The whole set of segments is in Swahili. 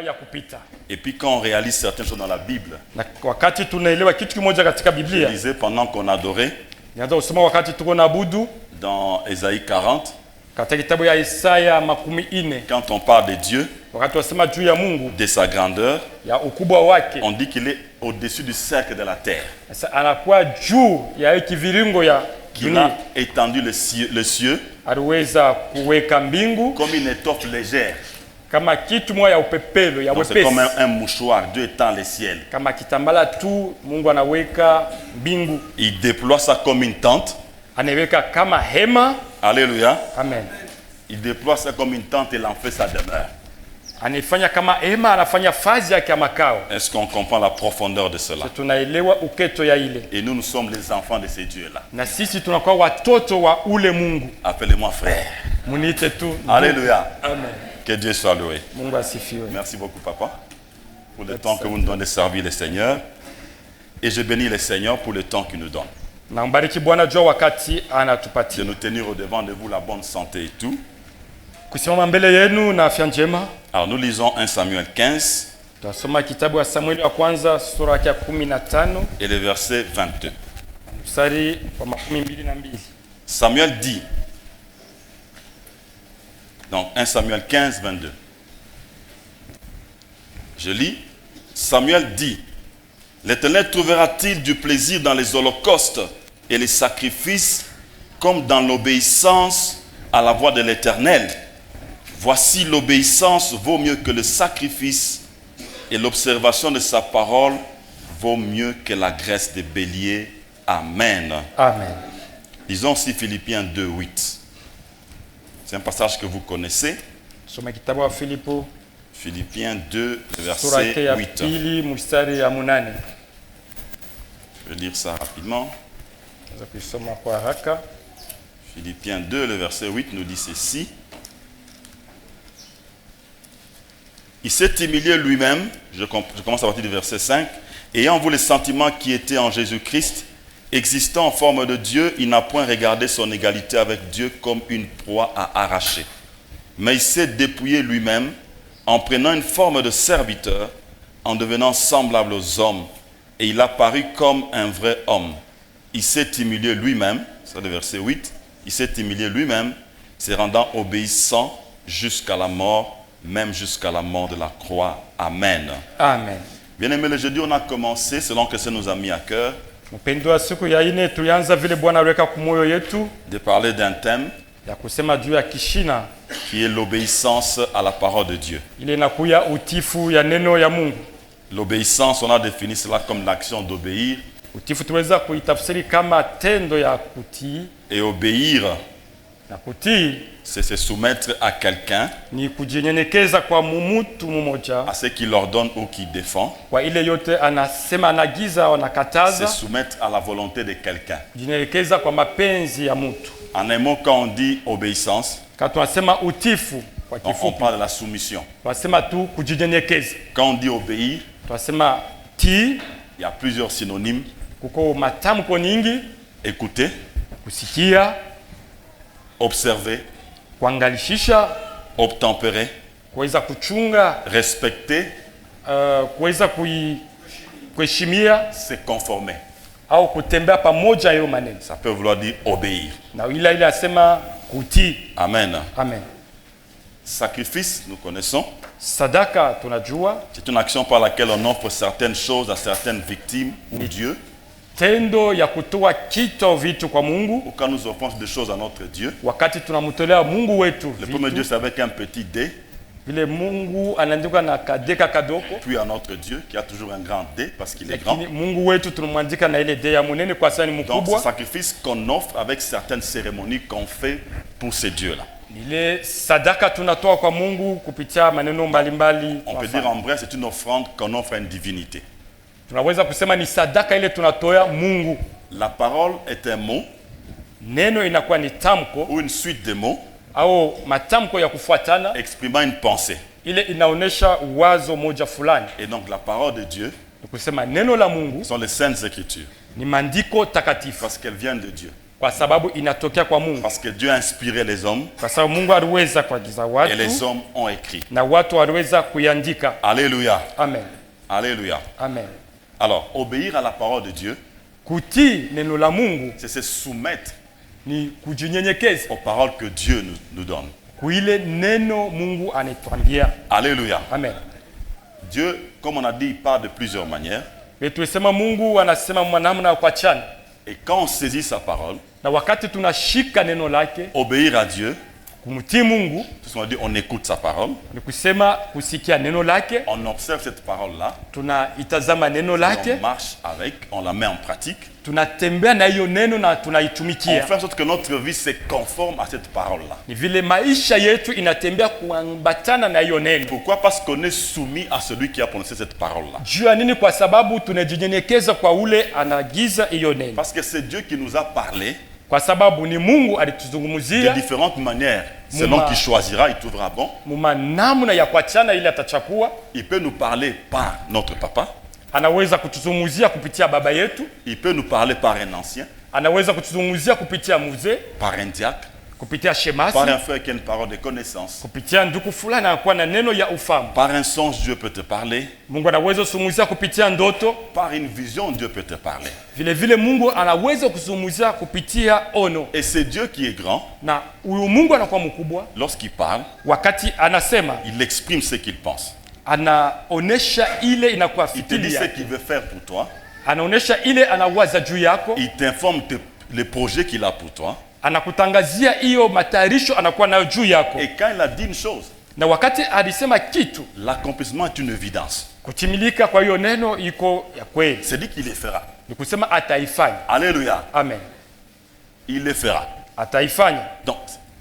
ya kupita. Et puis quand on réalise certaines choses dans la Bible, Na wakati tunaelewa kitu kimoja katika je Biblia, disais pendant qu'on adorait, nianza kusema wakati tuko na abudu dans Ésaïe 40, katika kitabu ya Isaya 40, quand on parle de Dieu, wakati wasema juu ya Mungu, de sa grandeur, ya ukubwa wake, on dit qu'il est au-dessus du cercle de la terre, sasa anakuwa juu ya kiviringo ya qu'il dunia. a étendu le cieux Aliweza kuweka mbingu comme une étoffe légère. kama kitu moja ya upepelo ya Donc c'est wepesi, comme un mouchoir, Dieu étend les ciels. kama kitambala tu. Mungu anaweka mbingu, Il déploie ça comme une tente. anaweka kama hema. Alléluia. Amen. Il déploie ça comme une tente et il en fait sa demeure. Anafanya kama hema, anafanya fazi yake ya makao. Est-ce qu'on comprend la profondeur de cela? Tunaelewa uketo ya ile, Et nous sommes les enfants de ces dieux-là. na sisi tunakuwa watoto wa ule Mungu. Appelez-moi frère. Muniite tu. Alléluia. Amen. Que Dieu soit loué. Mungu asifiwe. Merci beaucoup, papa, pour le temps que vous nous donnez de servir le Seigneur. Et je bénis le Seigneur pour le temps qu'il nous donne. Na mbariki Bwana jua wakati De anatupatia nous tenir au devant de vous la bonne santé et tout. kusimama mbele yenu na afya njema. Alors nous lisons 1 Samuel 15 Tutasoma kitabu ya Samueli wa kwanza sura yake ya 15 et le verset 22. mstari wa 22. Samuel dit, donc 1 Samuel 15, 22. Je lis, Samuel dit, l'Éternel trouvera-t-il du plaisir dans les holocaustes et les sacrifices comme dans l'obéissance à la voix de l'Éternel? Voici, l'obéissance vaut mieux que le sacrifice et l'observation de sa parole vaut mieux que la graisse des béliers. Amen. Amen. Lisons aussi Philippiens 2, 8. C'est un passage que vous connaissez. Soma kitabu wa Filipo Philippiens 2, sura yake verset ya 8. pili mstari ya 8. Je vais lire ça rapidement. Naweza kusoma kwa haraka. Philippiens 2, le verset 8 nous dit ceci. Il s'est humilié lui-même, je commence à partir du verset 5, ayant vous les sentiments qui étaient en Jésus-Christ, existant en forme de Dieu, il n'a point regardé son égalité avec Dieu comme une proie à arracher. Mais il s'est dépouillé lui-même en prenant une forme de serviteur, en devenant semblable aux hommes, et il a paru comme un vrai homme. Il s'est humilié lui-même, c'est le verset 8, il s'est humilié lui-même, se rendant obéissant jusqu'à la mort, même jusqu'à la mort de la croix. Amen. Amen. Bien-aimés, le jeudi, on a commencé, selon que ça nous a mis à cœur, Mpendwa, siku ya ine tulianza vile Bwana aliweka kumoyo yetu de parler d'un thème ya kusema juu ya kishina qui est l'obéissance à la parole de Dieu. ile inakuya utifu ya neno ya Mungu. L'obéissance, on a défini cela comme l'action d'obéir. Utifu tuweza kuitafsiri kama tendo ya kutii, Et obéir, na kutii c'est se soumettre à quelqu'un, ni kujinyenyekeza kwa mumutu mmoja, à ce qu'il ordonne ou qu'il défend. kwa ile yote anasema, anagiza au Se anakataza, soumettre à la volonté de quelqu'un. kujinyenyekeza kwa mapenzi ya mtu. En un mot, quand on dit obéissance, Kama tunasema utifu kwa on kifupi, parle de la soumission. tunasema tu kujinyenyekeza. Quand on dit obéir, Tunasema tii, il y a plusieurs synonymes. kuko matamko nyingi: Écouter, kusikia, observer, kuangalishisha, obtempérer, kuweza kuchunga, respecter, kuweza kuheshimia se conformer. au kutembea pamoja. Hiyo maneno Ça peut vouloir dire obéir. na ile asema kutii. Amen. Amen. Sacrifice, nous connaissons. Sadaka tunajua C'est une action par laquelle on offre certaines choses à certaines victimes ou Dieu. tendo ya kutoa kitu vitu kwa Mungu. Ou quand nous offrons des choses à notre Dieu. Wakati tunamtolea Mungu wetu Le premier Dieu, vitu, c'est avec un petit D. vile Mungu anaandika na kadeka kadoko, Puis à notre Dieu, qui a toujours un grand D parce qu'il est grand. lakini Mungu wetu tunamwandika na ile de ya munene kwa sababu ni Donc, ce mkubwa. sacrifice qu'on offre avec certaines cérémonies qu'on fait pour ces dieux-là. Ile sadaka tunatoa kwa Mungu kupitia maneno mbalimbali. On peut dire en vrai, c'est une offrande qu'on offre à une divinité. Tunaweza kusema ni sadaka ile tunatoa Mungu. La parole est un mot Neno inakuwa ni tamko ou une suite de mots au matamko ya kufuatana, exprimant une pensée. ile inaonesha wazo moja fulani. Et donc la parole de Dieu Kusema neno la Mungu sont les saintes écritures ni maandiko takatifu parce qu'elles viennent de Dieu. kwa sababu inatokea kwa Mungu. Parce que Dieu a inspiré les hommes Kwa sababu Mungu aliweza kuagiza et watu les hommes ont écrit. na watu waliweza kuiandika. Alléluia. Amen. Alléluia. Amen. Alors, obéir à la parole de Dieu, Kutii neno la Mungu c'est se soumettre ni kujinyenyekeza aux paroles que Dieu nous donne. kuile neno Mungu anatuambia. Alléluia. Amen. Dieu, comme on a dit, il parle de plusieurs manières. Tulisema Mungu anasema namna kwa chana, Et quand on saisit sa parole, na wakati tunashika neno lake, obéir à Dieu, kumtii Mungu tout ce qu'on dit, on écoute sa parole, ni kusema kusikia neno lake, on observe cette parole-là, tunaitazama neno on lake, marche avec, on la met en pratique. tunatembea na hiyo neno na On tunaitumikia. fait en sorte que notre vie se conforme à cette parole-là. Ni vile maisha yetu inatembea kuambatana na hiyo neno. Pourquoi? Parce qu'on est soumis à celui qui a prononcé cette parole-là. Juu ya nini? Kwa sababu tunajinyenyekeza kwa ule anaagiza hiyo neno, Parce que c'est Dieu qui nous a parlé kwa sababu ni Mungu de alituzungumzia différentes manières. Selon qui choisira, il trouvera bon. muma namna ya kuachana ile atachakua. Il peut nous parler par notre papa. Anaweza kutuzungumzia kupitia baba yetu, Il peut nous parler par un ancien, anaweza kutuzungumzia kupitia mzee, par un diacre, kupitia shemasi, par un frère qui a une parole de connaissance. kupitia ndugu fulani anakuwa na neno ya ufahamu. Par un songe, Dieu peut te parler. Mungu anaweza kuzungumzia kupitia ndoto, Par une vision, Dieu peut te parler. vile vile Mungu anaweza kuzungumzia kupitia ono. Et c'est Dieu qui est grand. Na huyu Mungu anakuwa mkubwa Lorsqu'il parle, wakati anasema, il exprime ce qu'il pense. anaonesha ile inakuwa Il te dit fikiri ce yake, qu'il veut faire pour toi. anaonesha ile anawaza juu yako, Il t'informe les projets qu'il a pour toi. anakutangazia hiyo matayarisho anakuwa nayo juu yako. Et quand il a dit une chose, Na wakati alisema kitu, l'accomplissement est une évidence. kutimilika kwa hiyo neno iko ya kweli, C'est dit qu'il le fera. ni kusema ataifanya. Alléluia. Amen, Il le fera. ataifanya. Donc,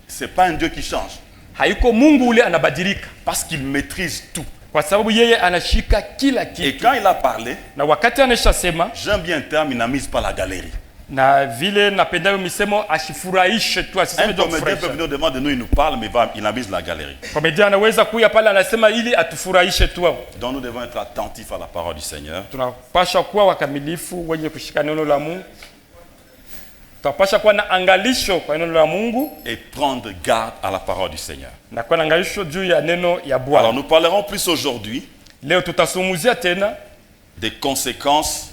c'est pas un Dieu qui change. Haiko Mungu ule anabadilika, Parce qu'il maîtrise tout. kwa sababu yeye anashika kila Et kitu. quand il a parlé, Na wakati anashasema, j'aime bien un terme, il n'a mise pas la galerie. na vile napendayo misemo ashifurahishe tu, asiseme Un tu comédien peut kufurahisha. venir demander de nous, il nous parle, mais il a mise la galerie. Komedia anaweza kuya pale anasema ili atufurahishe tu. Donc nous devons être attentifs à la parole du Seigneur. Tunapasha kuwa wakamilifu wenye kushika neno la Mungu. Tunapasha kuwa na angalisho kwa neno la Mungu Et prendre garde à la parole du Seigneur. na kuwa na angalisho juu ya neno ya Alors Bwana. nous parlerons plus aujourd'hui Leo tutasumuzia tena des conséquences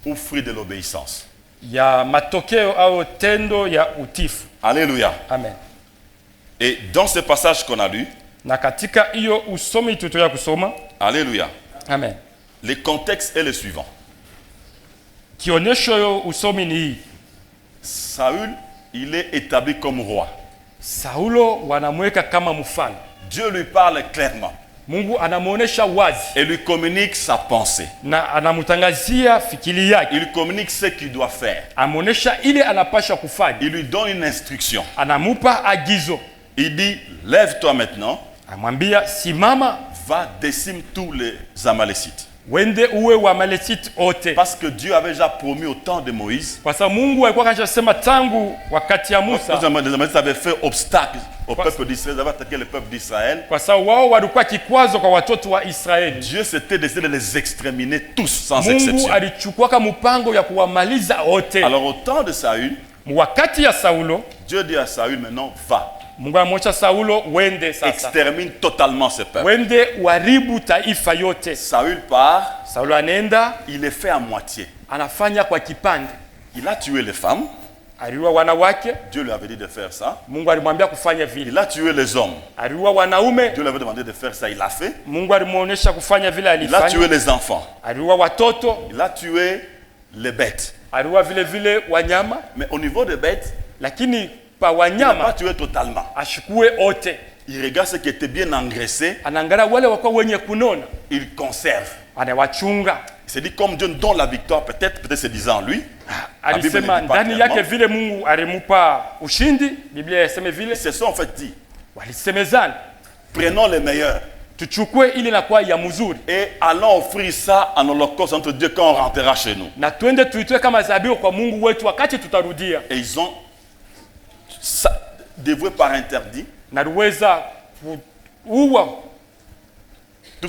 ou fruits de l'obéissance. ya matokeo au tendo ya utifu. Alléluia. Amen. Et dans ce passage qu'on a lu, Na katika hiyo usomi tutoya kusoma, Alléluia, amen, le contexte est le suivant. kionyesho yo usomi ni hii. Saül, il est établi comme roi. Saulo wanamweka kama mfalme. Dieu lui parle clairement Mungu anamuonesha wazi et lui communique sa pensée. na anamtangazia fikiri yake, Il lui communique ce qu'il doit faire. amuonesha ile anapasha kufanya, Il lui donne une instruction. anamupa agizo, Il dit, lève-toi maintenant, amwambia simama, va décime tous les Amalécites. wende uwe wa Amalekiti ote. Parce que Dieu avait déjà promis au temps de Moïse. Kwa sababu Mungu alikuwa kanashasema tangu wakati ya Musa, Les Amalécites avaient fait obstacle au peuple d'Israël, ils avaient attaqué le peuple d'Israël. kwa sababu wao walikuwa kikwazo kwa watoto wa Israeli. Dieu s'était décidé de les exterminer tous sans Mungu exception. alichukua mpango ya kuwamaliza wote. Alors au temps de Saül, Wakati ya Saulo, Dieu dit à Saül maintenant, va, Mungu amwacha Saulo, wende sasa, extermine totalement ce peuple. wende uharibu taifa yote. Saül part, Saulo anaenda, il est fait à moitié. anafanya kwa kipande. Il a tué les femmes, Aliua wanawake, Dieu lui avait dit de faire ça. Mungu alimwambia kufanya vile. Il a tué les hommes, Aliua wanaume, Dieu lui avait demandé de faire ça, il l'a fait. Mungu alimuonesha kufanya vile Il a tué alifanya. les enfants, Aliua watoto, il a tué les bêtes. aliua vile vile wanyama, Mais au niveau des bêtes, lakini pa il n'a pas wanyama tué totalement. ashukue ote. Il regarde ce qui était bien engraissé, Anaangalia wale wako wenye kunona, il conserve. anawachunga. Il s'est dit, comme Dieu nous donne la victoire, peut-être se disant en lui. La Bible ne Alisema dit pas ndani yake clairement. vile Mungu alimupa ushindi. Biblia yaseme vile, Ils se sont en fait dit, walisemezana prenons les meilleurs tuchukue ile inakuwa ya mzuri et allons offrir ça en holocauste entre Dieu quand on rentrera chez nous. na twende tuitoe kama dhabihu kwa Mungu wetu wakati tutarudia. Et ils ont dévoué par interdit Na liweza kuua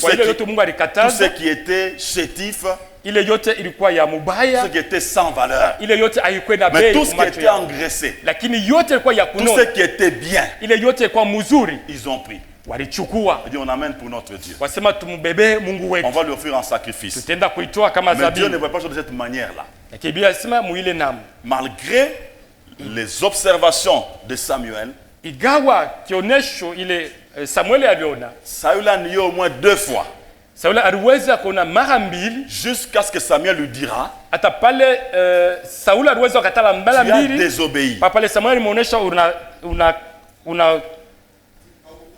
Kwa ile yote Mungu tout ce alikataza, qui était chétif, ile yote ilikuwa ya tout ce mubaya, qui était sans valeur. ile yote haikuwa na Mais bei tout ce qui kwa macho était yao. engraissé, Lakini yote ilikuwa ya tout ce kunona, qui était bien, ile yote ilikuwa mzuri, ils ont pris. walichukua. On dit on amène pour notre Dieu. Wasema tumbebe Mungu On wetu, va lui offrir un sacrifice. tutaenda kuitoa kama Mais Dieu ne zabibu. veut pas jouer de cette manière-là. Lakini Biblia inasema muile namu, Malgré les observations de Samuel, igawa kionesho ile Samueli aliona, Saül a nié au moins 2 fois, Sauli aliweza kuona mara mbili, jusqu'à ce que Samuel lui dira, hata pale Sauli aliweza kukatala mara tu as mbili, désobéi. pale Samueli alimuonesha una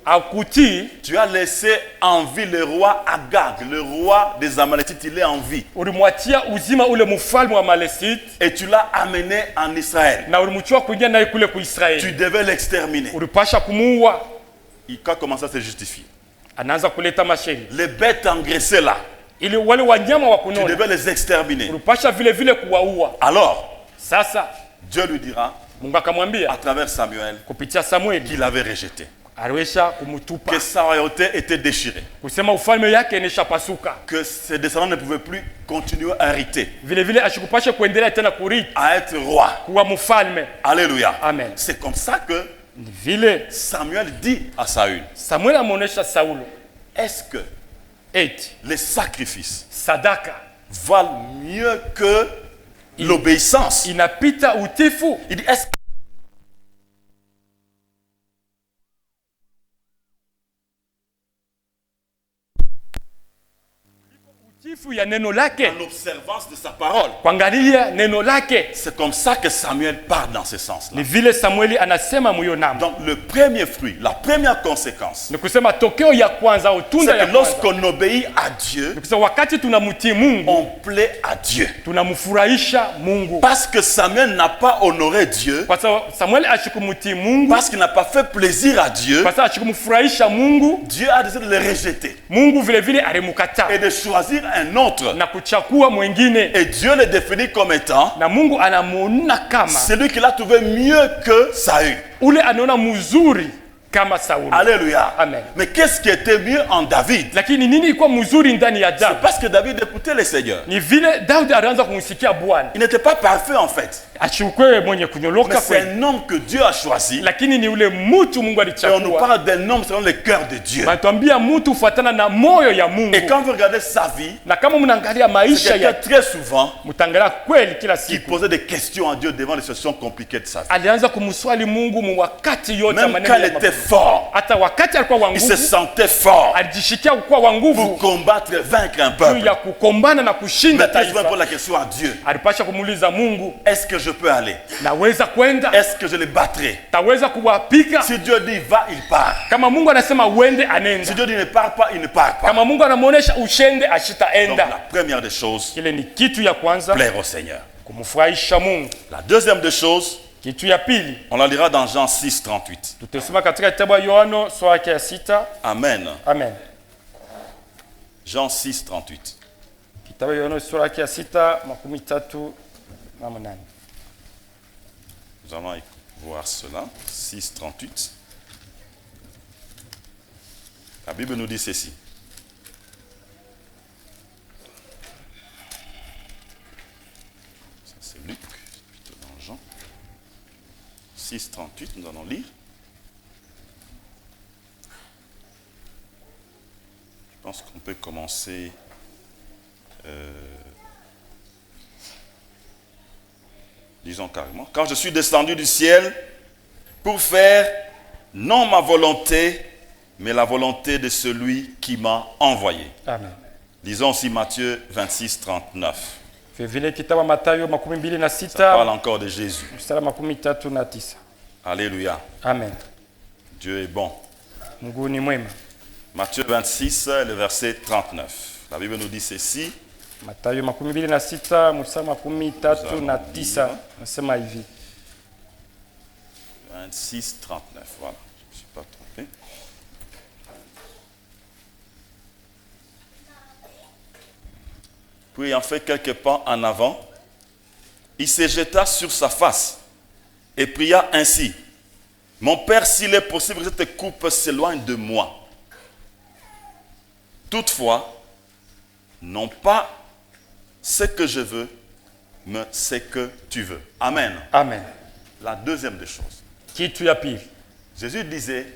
akutii, Tu as laissé en vie le roi Agag, le roi des Amalécites, il est en vie. ulimwatia uzima ule mfalme wa Malesiti Et tu l'as amené en Israël. na ulimchukua kuingia naye kule ku Tu Israeli, devais l'exterminer. ulipasha kumuua. Il a commencé à se justifier. Anaanza kuleta masheri Les bêtes engraissées là, ili wale wanyama wa tu kunona devais les exterminer. ulipasha vile vile kuwaua. Alors, Sasa Dieu lui dira, Mungu à akamwambia travers Samuel, kupitia Samueli qu'il avait rejeté, aliweza kumutupa, que sa royauté était déchirée, kusema ufalme yake inashapasuka, que ses descendants ne pouvaient plus continuer à hériter, vile vile ashikupashe kuendelea tena kurithi à être roi. kuwa mfalme. Alléluia. Amen. C'est comme ça que Ni vile Samuel dit à Saül, Samueli amuonesha Saulo est-ce que eti les sacrifices sadaka valent mieux que l'obéissance? inapita utifu. Il dit, est-ce que Utifu ya neno lake, en observance de sa parole? kuangalia neno lake. C'est comme ça que Samuel part dans ce sens-là. Ni vile Samueli anasema muyo namu. Donc le premier fruit, la première conséquence, Ni kusema tokeo ya kwanza au c'est tunda ya que kwanza, lorsqu'on obéit à Dieu, ni kusema wakati tunamtii Mungu on plaît à Dieu. tunamfurahisha Mungu. Parce que Samuel n'a pas honoré Dieu, Kwa sababu Samueli ashikumutii Mungu, parce qu'il n'a pas fait plaisir à Dieu, kwa sababu ashikumfurahisha Mungu, Dieu a décidé de le rejeter Mungu vile vile alimkataa et de choisir un autre. na kuchakua mwingine, Et Dieu le définit comme étant na Mungu anamuona kama celui qu'il a trouvé mieux que Saül. ule anaona mzuri kama Sauli. Alléluia. Amen. Mais qu'est-ce qui était mieux en David? Lakini nini ilikuwa mzuri ndani ya C'est Daudi? parce que David écoutait le Seigneur. Ni vile Daudi alianza kumsikia Bwana, Il n'était pas parfait en fait. achukue mwenye Mais kunyoloka c'est kweli, un homme que Dieu a choisi. lakini ni ule mtu Mungu Et on nous alichagua. parle d'un homme selon le cœur de Dieu. Wanatuambia mtu fuatana na moyo ya Mungu. Et quand vous regardez sa vie, Na kama mnaangalia c'est maisha quelqu'un ya très souvent mtangalia kweli kila qui siku, posait des questions à Dieu devant les situations compliquées de sa vie. alianza kumswali Mungu mu wakati yote ya Même maneno quand il ya était magumu. fort, Hata wakati alikuwa wa il se nguvu, sentait fort alijishikia kuwa wa pour nguvu combattre et vaincre un juu peuple. ya kukombana na kushinda Mais très souvent, il taifa. pose la question à Dieu. Alipasha kumuuliza Mungu, Est-ce que je peux aller? naweza kwenda? Est-ce que je les battrai? Taweza kuwapika? Si Dieu dit va, il part. Kama Mungu anasema uende, Si anenda. Dieu dit ne part pas, il ne part pas. Kama Mungu anamuonesha ushende, Donc la ashitaenda. première des choses, Kile ni kitu ya kwanza, plaire au Seigneur. kumfurahisha Mungu. La deuxième des choses, Kitu ya pili, on la lira dans Jean 6, 38. tutasoma katika kitabu ya Yohana sura yake ya 6. Amen. Amen. Jean 6, 38. Kitabu ya Yohana sura yake ya 6:38. Nous allons voir cela. 6, 38. La Bible nous dit ceci. Ça c'est Luc, plutôt dans Jean. 6, 38, nous allons lire. Je pense qu'on peut commencer. Disons carrément. Quand je suis descendu du ciel pour faire non ma volonté, mais la volonté de celui qui m'a envoyé. Amen. Lisons aussi Matthieu 26, 39. Vile kitabu Mathayo Ça 26 parle encore de Jésus. mstari 39. Alléluia. Amen. Dieu est bon. Mungu ni mwema. Matthieu 26, le verset 39. La Bible nous dit ceci. Mathayo 26 mstari 39 nasema hivi. 26, 39. Voilà. Je ne me suis pas trompé. Puis ayant fait quelques pas en avant, il se jeta sur sa face et pria ainsi. Mon Père, s'il est possible que cette coupe s'éloigne de moi. Toutefois, non pas ce que je veux, mais ce que tu veux. Amen. Amen. La deuxième des choses. Kitu ya pili, Jésus disait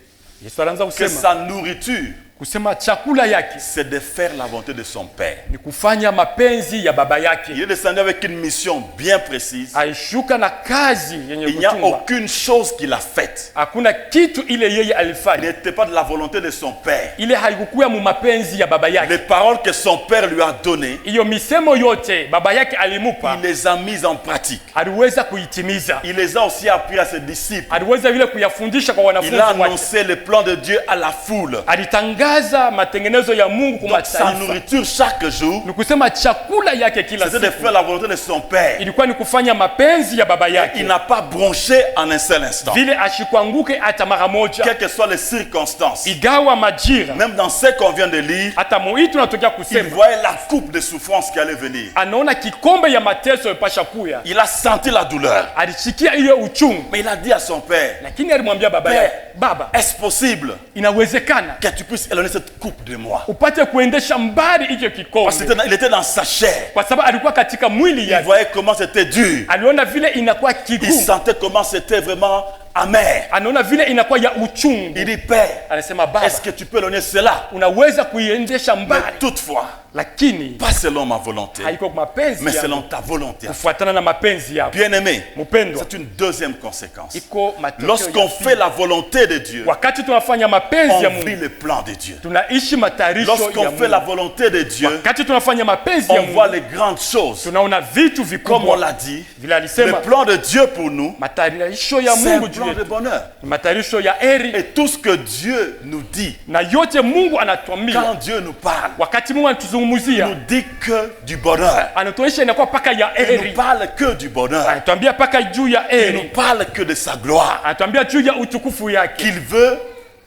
Yesu anaanza que kusema sa nourriture, kusema chakula yake c'est de faire la volonté de son Père. ni kufanya mapenzi ya baba yake. Il est descendu avec une mission bien précise. Aishuka na kazi yenye Il n'y a kuchungwa. aucune chose qu'il a faite. Hakuna kitu ile yeye Il alifanya n'était pas de la volonté de son Père. ile haikukuwa mu mapenzi ya baba Les yake. paroles que son Père lui a données, Hiyo misemo yote baba yake alimupa, il les a mises en pratique. aliweza kuitimiza, Il les a aussi appris à ses disciples. aliweza vile kuyafundisha kwa wanafunzi Il a wake. annoncé le plan de Dieu à la foule. Alitangaza matengenezo ya Mungu kwa Donc sa mataifa. nourriture chaque jour, Ni kusema chakula yake kila c'était de siku faire la volonté de son Père. ilikuwa ni kufanya mapenzi ya baba Il yake, n'a pas bronché en un seul instant. vile ashikwanguke hata mara moja, Quelles que soient les circonstances, igawa majira, même dans ce qu'on vient de lire, hata muitu natokea il kusema voyait la coupe de souffrance qui allait venir. anaona kikombe ya mateso yapasha kuya, Il a senti la douleur. alishikia ile uchungu, Mais il a dit à son Père, lakini alimwambia baba Père, yake, baba, est-ce possible inawezekana que tu puisses éloigner cette coupe de moi? upate kuendesha mbali hicho Parce kikombe, qu'il était dans sa chair. kwa sababu alikuwa katika mwili Il yake, voyait comment c'était dur. aliona vile inakuwa Il kigumu, sentait comment c'était vraiment amer. anaona vile inakuwa ya uchungu. Il dit, Père, Anasema, baba, est-ce que tu peux éloigner cela? unaweza kuiendesha Mais mbali, toutefois, lakini pas selon ma volonté, haiko kwa mapenzi mais yangu, selon ta volonté. kufuatana na mapenzi yako. Bien-aimé, Mpendwa, c'est une deuxième conséquence. iko matokeo Lorsqu'on ya fait la volonté de Dieu, wakati tunafanya mapenzi ya on vit Mungu, le plan de Dieu. tunaishi matayarisho ya Lorsqu'on fait la Mungu. volonté de Dieu, Wakati tunafanya mapenzi ya on voit Mungu, les grandes choses. tunaona vitu Comme on vikubwa. l'a dit, Vile le alisema plan de Dieu pour nous, matayarisho ya c'est un Mungu juu plan de yetu bonheur. ni matayarisho ya heri, Et tout ce que Dieu nous dit, na yote Mungu anatuambia. quand Dieu nous parle, Wakati Mungu il anatuzungumzia, nous dit que du bonheur. anatuonyesha inakuwa paka ya Il nous heri, parle que du bonheur. anatuambia paka juu ya Il nous heri, parle que de sa gloire. anatuambia juu ya utukufu yake, Qu'il veut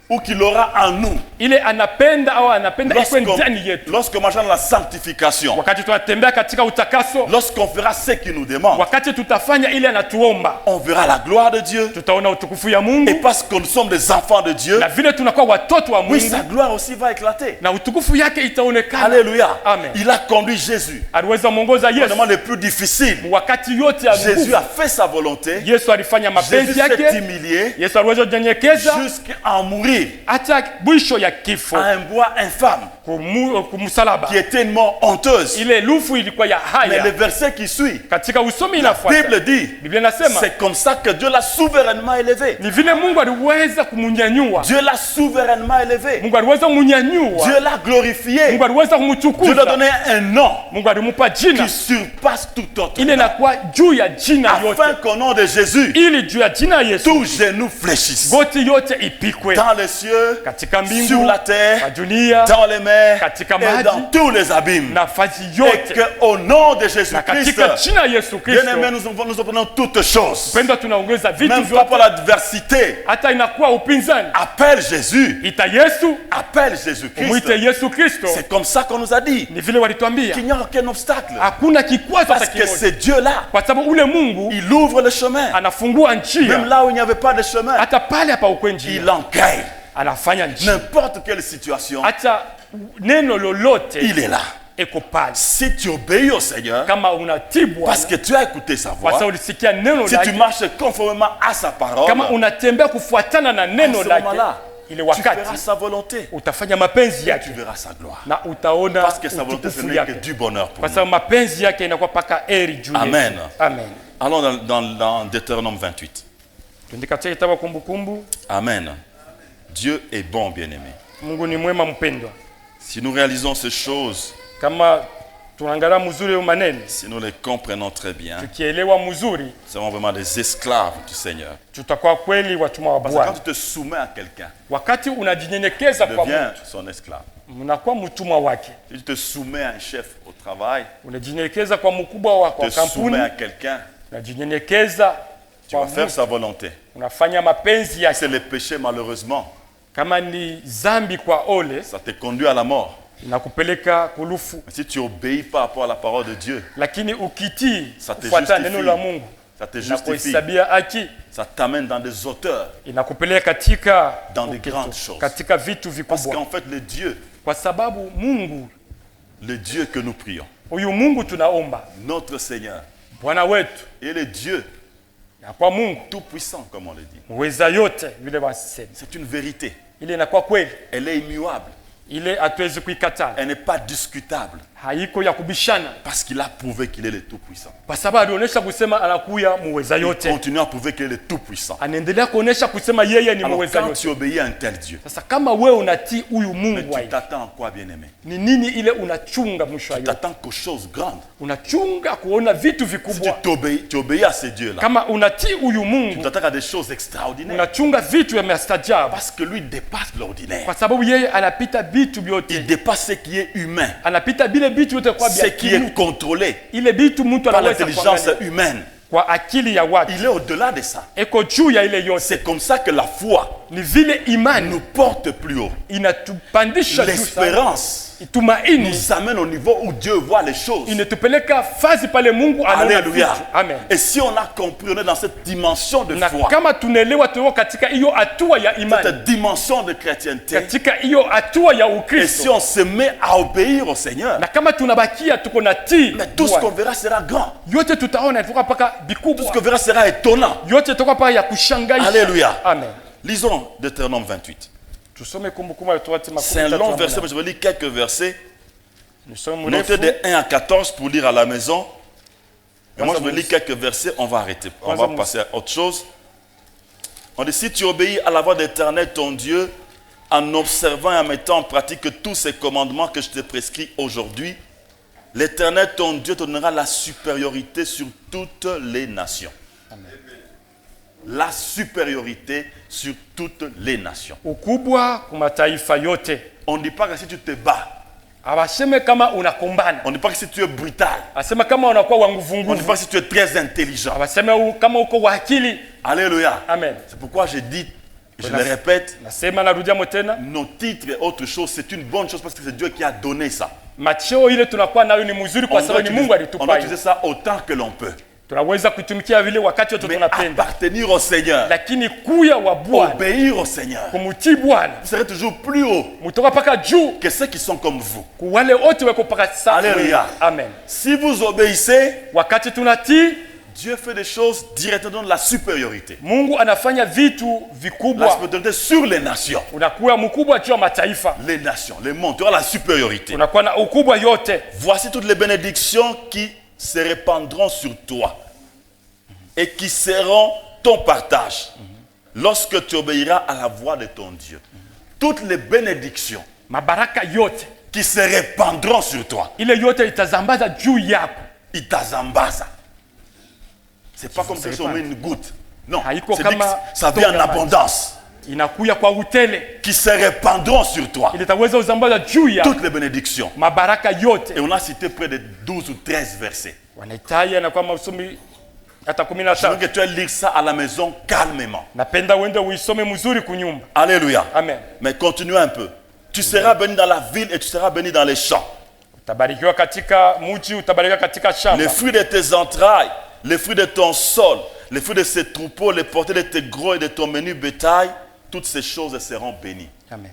ou qu'il aura en nous. ile anapenda au anapenda ikuwe ndani yetu. Lorsqu'on marche dans la sanctification, Wakati tunatembea katika utakaso, lorsqu'on fera ce qu'il nous demande, wakati tutafanya ile anatuomba, on verra la gloire de Dieu. tutaona utukufu ya Et Mungu, parce que nous sommes des enfants de Dieu, na vile tunakuwa watoto wa oui, sa Mungu, gloire aussi va éclater. na utukufu yake itaonekana. Alléluia. Amen. Il a conduit Jésus Aliweza mwongoza au Yesu moment le plus difficile. wakati yote ya Jésus nguvu. a fait sa volonté. Yesu alifanya Jésus mapenzi s'est yake, humilié Yesu aliweza kunyenyekeza jusqu'à en mourir hata mwisho ya kifo, à un bois infâme kumsalaba. qui était une mort honteuse. Ile lufu ilikuwa ya Mais le haya. verset qui suit, Katika usomi la inafuata, Bible dit, Biblia inasema c'est comme ça que Dieu l'a souverainement élevé. ni vile Mungu aliweza kumunyanyua, Dieu l'a souverainement élevé. Mungu aliweza kumunyanyua, Dieu l'a glorifié. Mungu aliweza Dieu lui a kumtukuza, donné un nom Mungu alimupa jina qui surpasse tout autre ile nom. inakuwa juu ya jina yote, Afin qu'au nom de Jésus, ili juu ya jina ya Yesu tout genou fléchisse. goti yote ipikwe Dans les cieux, katika sur mbingu, la terre, kwa dunia, dans les mers katika et maji, dans tous les abîmes. nafasi Et yote, qu'au nom de na Jésus-Christ, katika jina ya Yesu bien-aimés, Kristo. nous apprenons toutes choses. Pendo tunaongeza vitu Même vyote, pas l'adversité. hata inakuwa upinzani, Appelle Jésus. ita Yesu, Appelle Jésus-Christ. umuite Yesu Kristo. C'est comme ça qu'on nous a dit Ni vile walituambia qu'il n'y a aucun obstacle. hakuna kikwazo Parce hata que kimoja, c'est Dieu-là. kwa sababu ule Mungu Il ouvre le chemin. anafungua Même njia, là où il n'y avait pas de chemin, hata pale hapa ukwe njia il encaille. anafanya njia, N'importe quelle situation, hata neno lolote il est là. eko pale. Si tu obéis au Seigneur, Kama unatii Bwana, parce que tu as écouté sa kwa sababu voix, ulisikia neno si tu lake, marches conformément à sa parole, kama unatembea kufuatana na à neno ce lake, moment-là, ile tu feras wakati sa volonté. utafanya mapenzi Tu yake verras sa gloire. na utaona Parce que sa volonté, ce utukufu n'est que yake, du bonheur pour kwa nous. sababu mapenzi yake inakuwa paka heri juu yetu. Amen. Amen. Allons dans Deutéronome 28. Tuende katika kitabu Kumbukumbu. Amen. Dieu est bon, bien-aimé. Mungu ni mwema mpendwa. Si nous réalisons ces choses, Kama tunaangalia mzuri maneno, si nous les comprenons très bien, tukielewa mzuri, nous sommes vraiment des esclaves du Seigneur. tutakuwa kweli watumwa wa Parce que quand Bwana. tu te soumets à quelqu'un, Wakati unajinyenyekeza tu kwa deviens mtu, son esclave. unakuwa mtumwa wake. Si tu te soumets à un chef au travail, Unajinyenyekeza kwa mkubwa wa tu te kampuni, soumets à quelqu'un, unajinyenyekeza tu kwa vas faire mtu, sa volonté. unafanya mapenzi yake. C'est le péché, malheureusement. Kama ni zambi kwa ole, Ça te conduit à la mort. inakupeleka kulufu, Mais si tu obéis par rapport à la parole de Dieu, lakini ukitii ça te kufuata neno la justifie. Mungu, Ça te justifie. inakuhesabia haki, Ça t'amène dans des hauteurs. inakupeleka katika Dans des grandes choses. katika vitu Parce vikubwa, qu'en fait, le Dieu Kwa sababu Mungu, le Dieu que nous prions, huyu Mungu tunaomba, notre Seigneur, Bwana wetu, et le Dieu na kwa Mungu tout-puissant, comme on le dit. muweza yote vile wasema. C'est une vérité. Ile inakuwa kweli. Elle est immuable. Ile hatuwezi kuikataa. Elle n'est pas discutable. Haiko ya kubishana. Parce qu'il a prouvé qu'il est le tout-puissant. Kwa sababu alionyesha kusema anakuya muweza Il yote. continue à prouver qu'il est le tout-puissant. Anaendelea kuonesha kusema yeye ni Alors muweza quand yote. tu obéis à un tel Dieu, Sasa kama wewe unatii huyu mais Mungu tu hai, t'attends à quoi, bien-aimé? ni nini ile unachunga mwisho wa Tu yote? t'attends qu'aux choses grandes. Unachunga kuona vitu Si vikubwa. tu obéis à ces dieux-là, Kama unatii huyu tu Mungu, t'attends à des choses extraordinaires. unachunga vitu ya maajabu. Parce que lui dépasse l'ordinaire. Kwa sababu yeye anapita vitu Il vyote. dépasse ce qui est humain, Anapita bile vitu vyote kwa ce qui est contrôlé ile vitu mtu par anaweza l'intelligence kuangalia humaine. kwa akili ya watu. Il est au-delà de ça. Eko juu ya ile yote. C'est comme ça que la foi Ni vile imani nous porte plus haut. inatupandisha juu sana. L'espérance Tumaini nous amène au niveau où Dieu voit les choses. inatupeleka fazi pale Mungu anaona vitu. Alléluia. Amen. Et si on a compris, on est dans cette dimension de Na foi, kama tunaelewa tuko katika hiyo hatua ya imani, cette dimension de chrétienté, katika hiyo hatua ya et si Ukristo, on se met à obéir au Seigneur, na kama tunabakia tuko na tii, mais tout ce qu'on verra sera grand. yote tutaona tuko paka Tout ce bikubwa, qu'on verra sera étonnant. yote tuko paka ya kushangaisha. Alléluia. Amen. Lisons Deutéronome 28. Tusome Kumbukumbu la Torati C'est un long makumi verset, tatu mais je vais lire quelques versets. Nisome Notez mrefu. de 1 à 14 pour lire à la maison. Et moi, je vais Kwanza lire quelques versets, on va arrêter. On Kwanza va passer à autre chose. On dit, si tu obéis à la voix d'Éternel, ton Dieu, en observant et en mettant en pratique tous ces commandements que je te prescris aujourd'hui, l'Éternel, ton Dieu, te donnera la supériorité sur toutes les nations. La supériorité sur toutes les nations. Ukubwa kwa mataifa yote. On ne dit pas que si tu te bats, Abaseme kama unakombana. on ne dit pas que si tu es brutal, Asema kama unakuwa wa nguvu on ne dit nguvu. pas que si tu es très intelligent. Abaseme kama uko wa akili. Alléluia. Amen. C'est pourquoi je dis, je Voilà. le répète, Nasema narudia tena, nos titres et autre chose, c'est une bonne chose parce que c'est Dieu qui a donné ça. macheo ile tunakuwa nayo ni mzuri kwa sababu ni Mungu on alitupa doit hiyo. utiliser ça autant que l'on peut. Tunaweza kutumikia vile wakati wote Mais tunapenda. appartenir au Seigneur, Lakini kuya wa Bwana, obéir au Seigneur, kumtii Bwana, vous serez toujours plus haut mtoka paka juu que ceux qui sont comme vous. kwa wale wote wako paka sasa. Alléluia. Amen. Si vous obéissez, Wakati tunatii, Dieu fait des choses directement de la supériorité. Mungu anafanya vitu La vikubwa. supériorité sur les nations. Unakuwa mkubwa juu ya mataifa. Les nations, les mondes, tu auras la supériorité. Unakuwa na ukubwa yote. Voici toutes les bénédictions qui se répandront sur toi et qui seront ton partage lorsque tu obéiras à la voix de ton Dieu. Toutes les bénédictions Mabaraka yote. qui se répandront sur toi. Ile yote itazambaza juu yako. Itazambaza. C'est pas comme se si on met une goutte. Non, Haiko c'est dit que kama ça vient en tonga maji. abondance. Inakuya kwa utele. Qui se répandront sur toi. Ile itaweza uzambaza juu yako. Toutes les bénédictions. Mabaraka yote. Et on a cité près de 12 ou 13 versets. Wanahitaji na kwa masomi hata Je veux 15. que tu ailles lire ça à la maison calmement. Napenda uende uisome mzuri kunyumba. Alléluia. Amen. Mais continue un peu. Tu seras béni dans la ville et tu seras béni dans les champs. Utabarikiwa katika mji, utabarikiwa katika Les shamba. fruits de tes entrailles, les fruits de ton sol, les fruits de ces troupeaux, les portées de tes gros et de ton menu bétail, toutes ces choses seront bénies. Amen.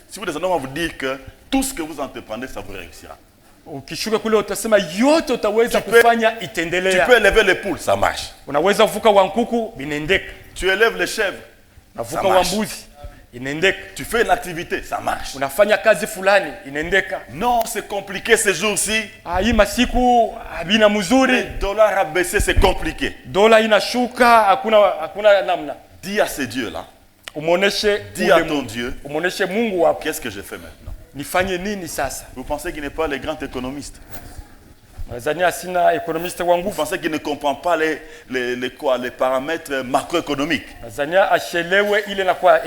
Si vous descendez, on va vous dire que tout ce que vous entreprenez, ça vous réussira. Ukishuka kule utasema yote utaweza Tu peux- kufanya Tu itendelea. peux élever les poules, ça marche. Unaweza kuvuka wa nkuku binendeka. Tu élèves les chèvres, Unavuka Ça wa marche. mbuzi inendeka. tu fais une activité, ça marche. Unafanya kazi fulani inendeka. Non, c'est compliqué ces jours-ci. Hii masiku habina Le mzuri. dollar a baissé, c'est compliqué. Dola inashuka, hakuna namna. Dis à ces dieux-là, Umuoneshe dis à ule ton Mungu. Dieu, Umuoneshe Mungu wako. qu'est-ce que je fais maintenant? Nifanye nini sasa? Vous pensez qu'il n'est pas le grand économiste? Tanzania sina ekonomiste wa Vous nguvu. pensez qu'il ne comprend pas les paramètres macroéconomiques? Tanzania ashelewe ile na kwa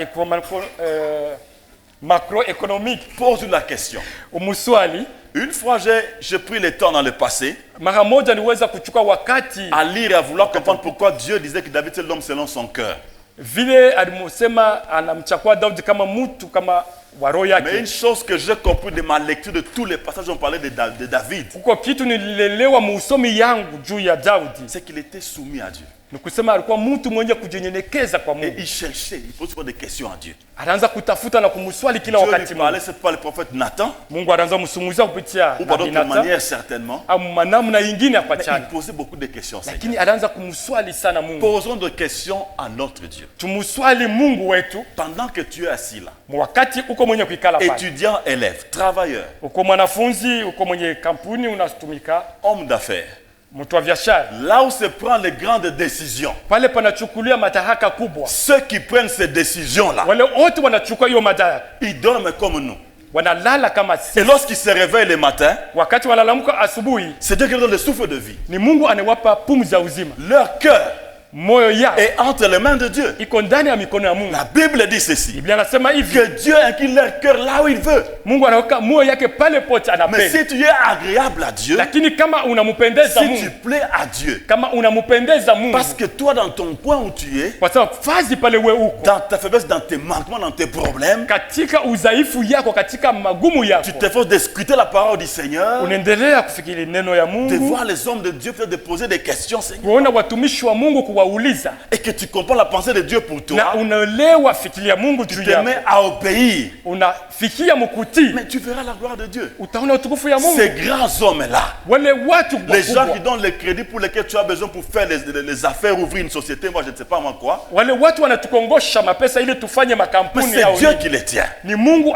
macroéconomique. Pose la question. Umuswali Une fois, j'ai pris le temps dans le passé mara moja niweza kuchukua wakati à lire et à vouloir comprendre pourquoi Dieu disait que David c'est l'homme selon son cœur. vile alimusema anamchakua Daudi kama mtu kama wa roho Mais yake. une chose que j'ai compris de ma lecture de tous les passages où on parlait de David, Kuko kitu nililelewa muusomi yangu juu ya Daudi, c'est qu'il était soumis à Dieu. ni kusema alikuwa mtu mwenye kujinyenyekeza kwa Et Mungu. il cherchait, il posait des questions à Dieu. Anaanza kutafuta na kumswali kila Dieu lui wakati parlait, Mungu. c'est pas le prophète Nathan, Mungu anaanza msumuza kupitia ou par nabii d'autres Nathan manières certainement. au manamna nyingine hapa Mais il chana, posait beaucoup de questions. Seigneur. lakini anaanza kumswali sana Mungu. Posons des questions à notre Dieu. Tumuswali Mungu wetu Pendant que tu es assis là, wakati uko mwenye kuikala pale, étudiant, élève, travailleur, uko mwanafunzi, uko mwenye kampuni unatumika, homme d'affaires, mtu wa biashara, là où se prennent les grandes décisions, pale panachukulia madaraka kubwa, ceux qui prennent ces décisions-là, wale wote wanachukua hiyo madaraka, ils dorment comme nous. wanalala kama Et sisi. lorsqu'ils se réveillent le matin, Wakati wanalamuka asubuhi, c'est Dieu qui leur donne le souffle de vie. ni Mungu anawapa pumzi ya uzima. Leur cœur Moyo yao est entre les mains de Dieu. iko ndani ya mikono ya Mungu. La Bible dit ceci, Biblia anasema hivi, que Dieu incline leur cœur là où il veut. Mungu anaweka moyo yake pale pote Mais anapenda. si tu es agréable à Dieu, Lakini kama unampendeza si tu Mungu, plais à Dieu, kama unampendeza Mungu, parce que toi dans ton point où tu es, kwa sababu fazi pale we uko dans ta faiblesse, dans tes manquements, dans tes problèmes, katika udhaifu yako, katika magumu tu yako, t'efforces d'escouter la parole du Seigneur, unaendelea kufikiri neno ya de Mungu, voir les hommes de Dieu, peut-être de poser des questions, Seigneur, kuona watumishi wa Mungu, kuwauliza et que tu comprends la pensée de Dieu pour na toi, unaelewa fikiri ya Mungu tu juu te yako, mets à obéir, unafikia mkutii, mais tu verras la gloire de Dieu. utaona utukufu ya Mungu. Ces grands hommes-là, Wale watu les gens wakubwa, qui donnent le crédit pour lesquels tu as besoin pour faire les affaires, ouvrir une société, moi je ne sais pas moi quoi, wale watu wanatukongosha mapesa ili tufanye mais makampuni c'est yao, Dieu qui les tient. ni Mungu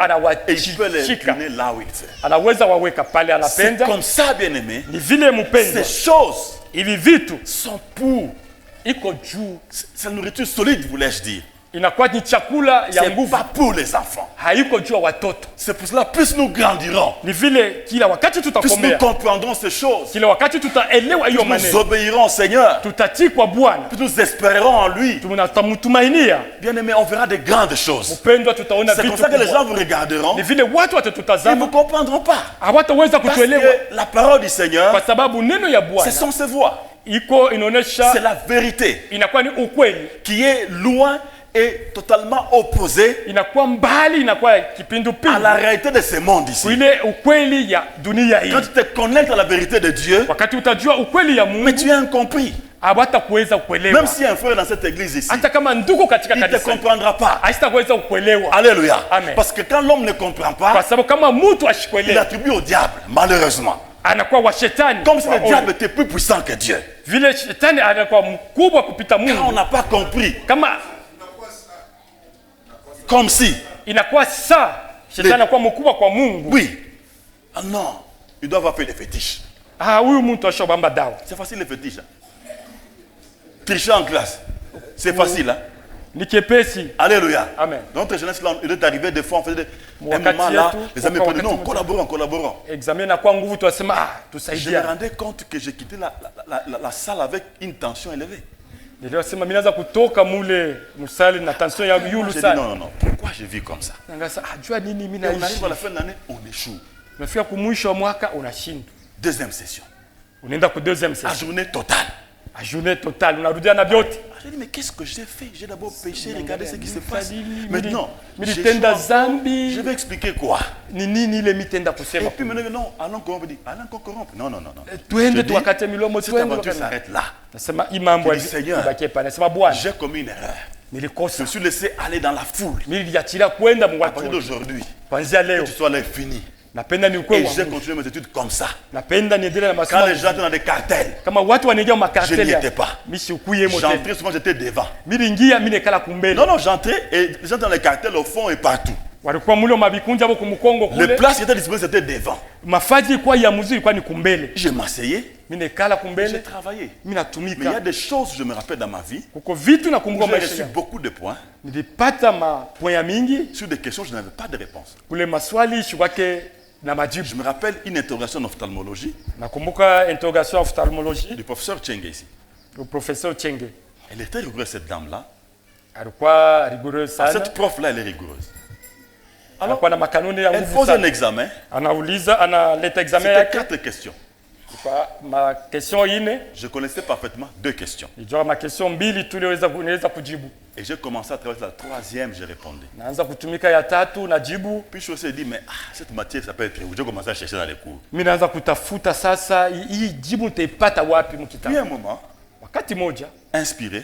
Et il peut les anawashika, incliner là où il veut. anaweza waweka pale C'est anapenda. comme ça, bien-aimé. Ni vile mpendo, Ces choses hivi vitu sont pour iko juu, c'est la nourriture solide, voulais-je dire. inakuwa ni chakula ya C'est nguvu, pas pour les enfants. haiko juu ya watoto. C'est pour cela, plus nous grandirons, Ni vile kila wakati plus nous tutakomea, comprendrons ces choses, kila wakati tutaelewa hiyo plus nous maneno, obéirons au Seigneur, tutatii kwa Bwana, plus nous espérerons en lui. tutamtumainia Bien-aimé, on verra des grandes choses. mpendwa, tutaona C'est comme vitu ça que les kubwa. gens vous regarderont, Ni vile watu ils ne watatutazama, vous comprendront pas. hawataweza Parce kutuelewa, que la parole du Seigneur, kwa sababu neno ya ce Bwana sont ses voix. iko C'est inaonesha, la vérité inakuwa ni ukweli, qui est loin et totalement opposée inakuwa mbali, inakuwa à kipindupindu la réalité de ce monde ici. ile ukweli ya dunia hii. Quand tu te connectes à la vérité de Dieu, Wakati utajua ukweli ya mais Mungu, tu es incompris. hawatakuweza Même kuelewa. si un frère dans cette église ici, Hata kama ndugu katika il ne te kanisa comprendra pas. haitaweza kuelewa, Alléluia. Amen. Parce que quand l'homme ne comprend kwa pas, sababu kama mtu il ashikuelewa, attribue au diable, malheureusement. anakuwa wa shetani. Comme si le Wa diable ole. était plus puissant que Dieu. Vile shetani anakuwa mkubwa kupita Quand on Mungu, n'a pas compris, kama comme si, inakuwa saa shetani anakuwa mkubwa kwa Mungu. oui, ah non, il doit avoir fait des fétiches. Huyu mtu ashobamba dawa, C'est facile les fétiches. Hein? Tricher en classe, c'est facile. Hein? ni kepesi. Alléluia. Amen. Notre jeunesse, là, il est arrivé des fois, on faisait un Wakati moment là, yetu, les amis kwa prenaient, non, wakati mmoja. collaborons. Examen inakuwa nguvu, tunasema Je me tusaidia. rendais compte que j'ai quitté la salle avec une tension élevée. Niliosema mimi naanza kutoka mule musali na tension ya yulu J'ai dit sana. non, pourquoi je vis comme ça? Ngasa jua nini mimi Et on naishi. arrive à la fin de l'année, on échoue. Unafika kumwisho wa mwaka unashindwa. Deuxième session. Unaenda ku deuxième À session. journée totale. A journée totale unarudia na vyote. J'ai dit, mais qu'est-ce que j'ai fait? J'ai d'abord péché, regardez ce qui se passe. Mili- Maintenant, mili- j'ai tenda choisi. zambi. Je vais expliquer quoi? Ni nini ile mitenda Et kusema? puis maintenant, non, allons corrompre. Allons corrompre. Non. Twende Je dis, tuwakate milomo cette twende. aventure wakati- s'arrête là. Nasema hii mambo Je dis, Seigneur, ibakie pale. Nasema Bwana, J'ai commis une erreur. Je nilikosa. me suis laissé aller dans la foule. Mimi niliachilia kwenda À partir mwatu. d'aujourd'hui, Kuanzia leo tu sois là fini. napenda ni ukwe Et wa j'ai Mungu. continué mes études comme ça. Napenda niendelee na Quand masomo. les gens étaient dans des cartels, Kama watu wanaingia je makarteli. n'y étais pas. Mimi sikuye mote. J'entrais souvent, j'étais devant. Mimi ingia mimi nekala kumbele. Non, j'entrais et les gens dans les cartels au fond et partout. Walikuwa mule mabikunja hapo kumkongo Les kule. places qui étaient disponibles, c'était devant. Mafaji kwa ya muziki kwa ni kumbele. Je m'asseyais, Mimi nekala j'ai kumbele. travaillé. Mimi Mais il y a natumika. des choses, je me rappelle dans ma vie, Kuko vitu où nakumbuka j'ai maisha reçu yangu. beaucoup de points Nilipata maponya mingi sur des questions, je n'avais pas de réponse. kule maswali shikwake na majibu. Je me rappelle une interrogation en ophtalmologie Nakumbuka interrogation ya ophtalmologie du professeur Tchenge ici. au professeur Chenge. Elle était rigoureuse, cette dame-là. Alikuwa rigoureuse Ah, sana. cette prof-là, elle est rigoureuse. Alikuwa na makanuni ya Elle nguvu pose un sana. examen. Anauliza, analeta examen C'était yake. 4 questions. Kwa ma question ine, Je connaissais parfaitement 2 questions. nijua ma question mbili tu niweza kujibu. Et j'ai commencé à travailler la troisième, j'ai répondu. Naanza kutumika ya tatu najibu. Puis je me suis dit, mais cette matière, ça peut être où? J'ai commencé à chercher dans les cours. Mimi naanza kutafuta sasa hii jibu nitaipata wapi Puis mkitabu. un moment, Wakati moja inspiré,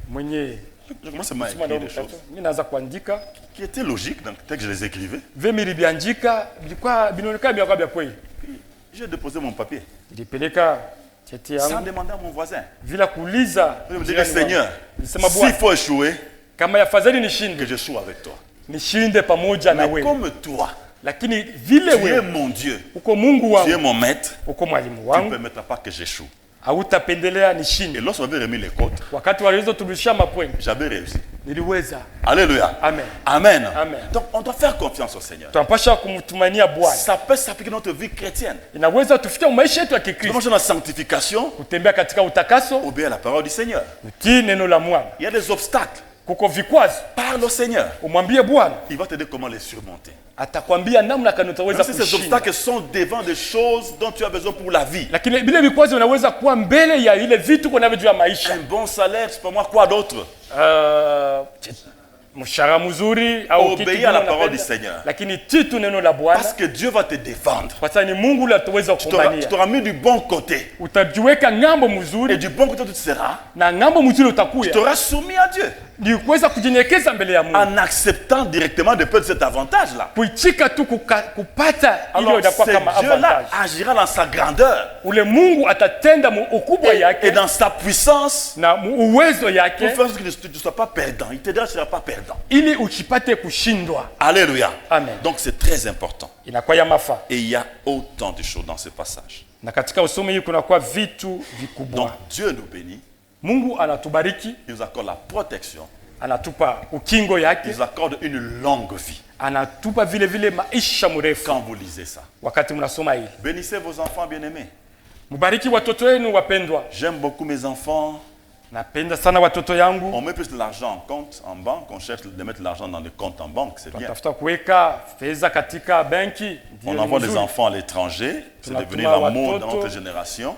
mwenye je commençais à écrire des choses mimi naanza kuandika qui étaient logiques, donc dès que je les écrivais. vile niliandika bilikuwa binaonekana vya kweli. J'ai déposé mon papier Nilipeleka cheti sans yangu demander à mon voisin. bila kuuliza. Je me disais, Seigneur, Nilisema s'il Bwana, faut échouer, kama yafadhali que nishinde, je sois avec toi. nishinde pamoja na Mais wewe. comme toi, Lakini vile tu es wewe mon Dieu, uko Mungu tu es wangu, mon maître, uko mwalimu tu ne wangu, permettras pas que j'échoue. hautapendelea Et nishinde. lorsqu'on avait remis les côtes, Wakati walizoturudishia mapweni j'avais réussi. niliweza. Alléluia. Amen. Amen. Amen. Donc on doit faire confiance au Seigneur. Tunapaswa kumtumainia Bwana. Ça peut s'appliquer dans notre vie chrétienne. Inaweza tufikia maisha yetu ya Nous Kikristo, marchons dans la sanctification, kutembea katika utakaso, obéir à la parole du Seigneur. kutii neno la Bwana. Il y a des obstacles. Kuko vikwazo, Parle au Seigneur. umwambie Bwana, Il va t'aider comment les surmonter. atakwambia namna gani utaweza Même si ces kushinda. obstacles sont devant des choses dont tu as besoin pour la vie. Lakini vile vikwazo vinaweza kuwa mbele ya ile vitu kunavyo juu ya maisha. Un bon salaire, c'est pas moi, quoi d'autre? Mshahara mzuri au kitu Obéis à la kingine parole du unapenda, Seigneur. lakini titu neno la Bwana, Parce que Dieu va te défendre. kwa sababu ni Mungu ule ataweza Tu kukumbania. t'auras mis du bon côté. Utajiweka ngambo Et mzuri du bon côté, tu seras. na ngambo mzuri Tu utakuya t'auras soumis à Dieu. ni kuweza kujinyekeza mbele ya Mungu, En acceptant directement de perdre cet avantage-là. kuichika tu kupata ile Alors, inakuwa ce kama Dieu-là avantage. agira dans sa grandeur Ule Mungu atatenda ukubwa et yake dans sa puissance na uwezo pour yake faire en sorte que tu ne sois pas perdant. Il t'aidera, tu ne seras pas perdant. ili usipate kushindwa. Alléluia. Amen. Donc c'est très important. Inakuwa ya mafaa, Et il y a autant de choses dans ce passage. na katika usomi hii kunakuwa vitu vikubwa. Donc Dieu nous bénit, Mungu anatubariki, il nous accorde la protection, anatupa ukingo il yake, nous accorde une longue vie. anatupa vile vile maisha mrefu. Quand vous lisez ça, Wakati mnasoma hili, bénissez vos enfants bien-aimés. mbariki watoto wenu wapendwa. J'aime beaucoup mes enfants. Napenda sana watoto yangu. On met plus de l'argent en compte, en banque. On cherche de mettre l'argent dans le compte en banque, c'est bien. Tafuta kuweka fedha katika benki. On Ndio envoie des nzuri. enfants à l'étranger. C'est Tunatuma devenu la mode watoto. dans notre génération.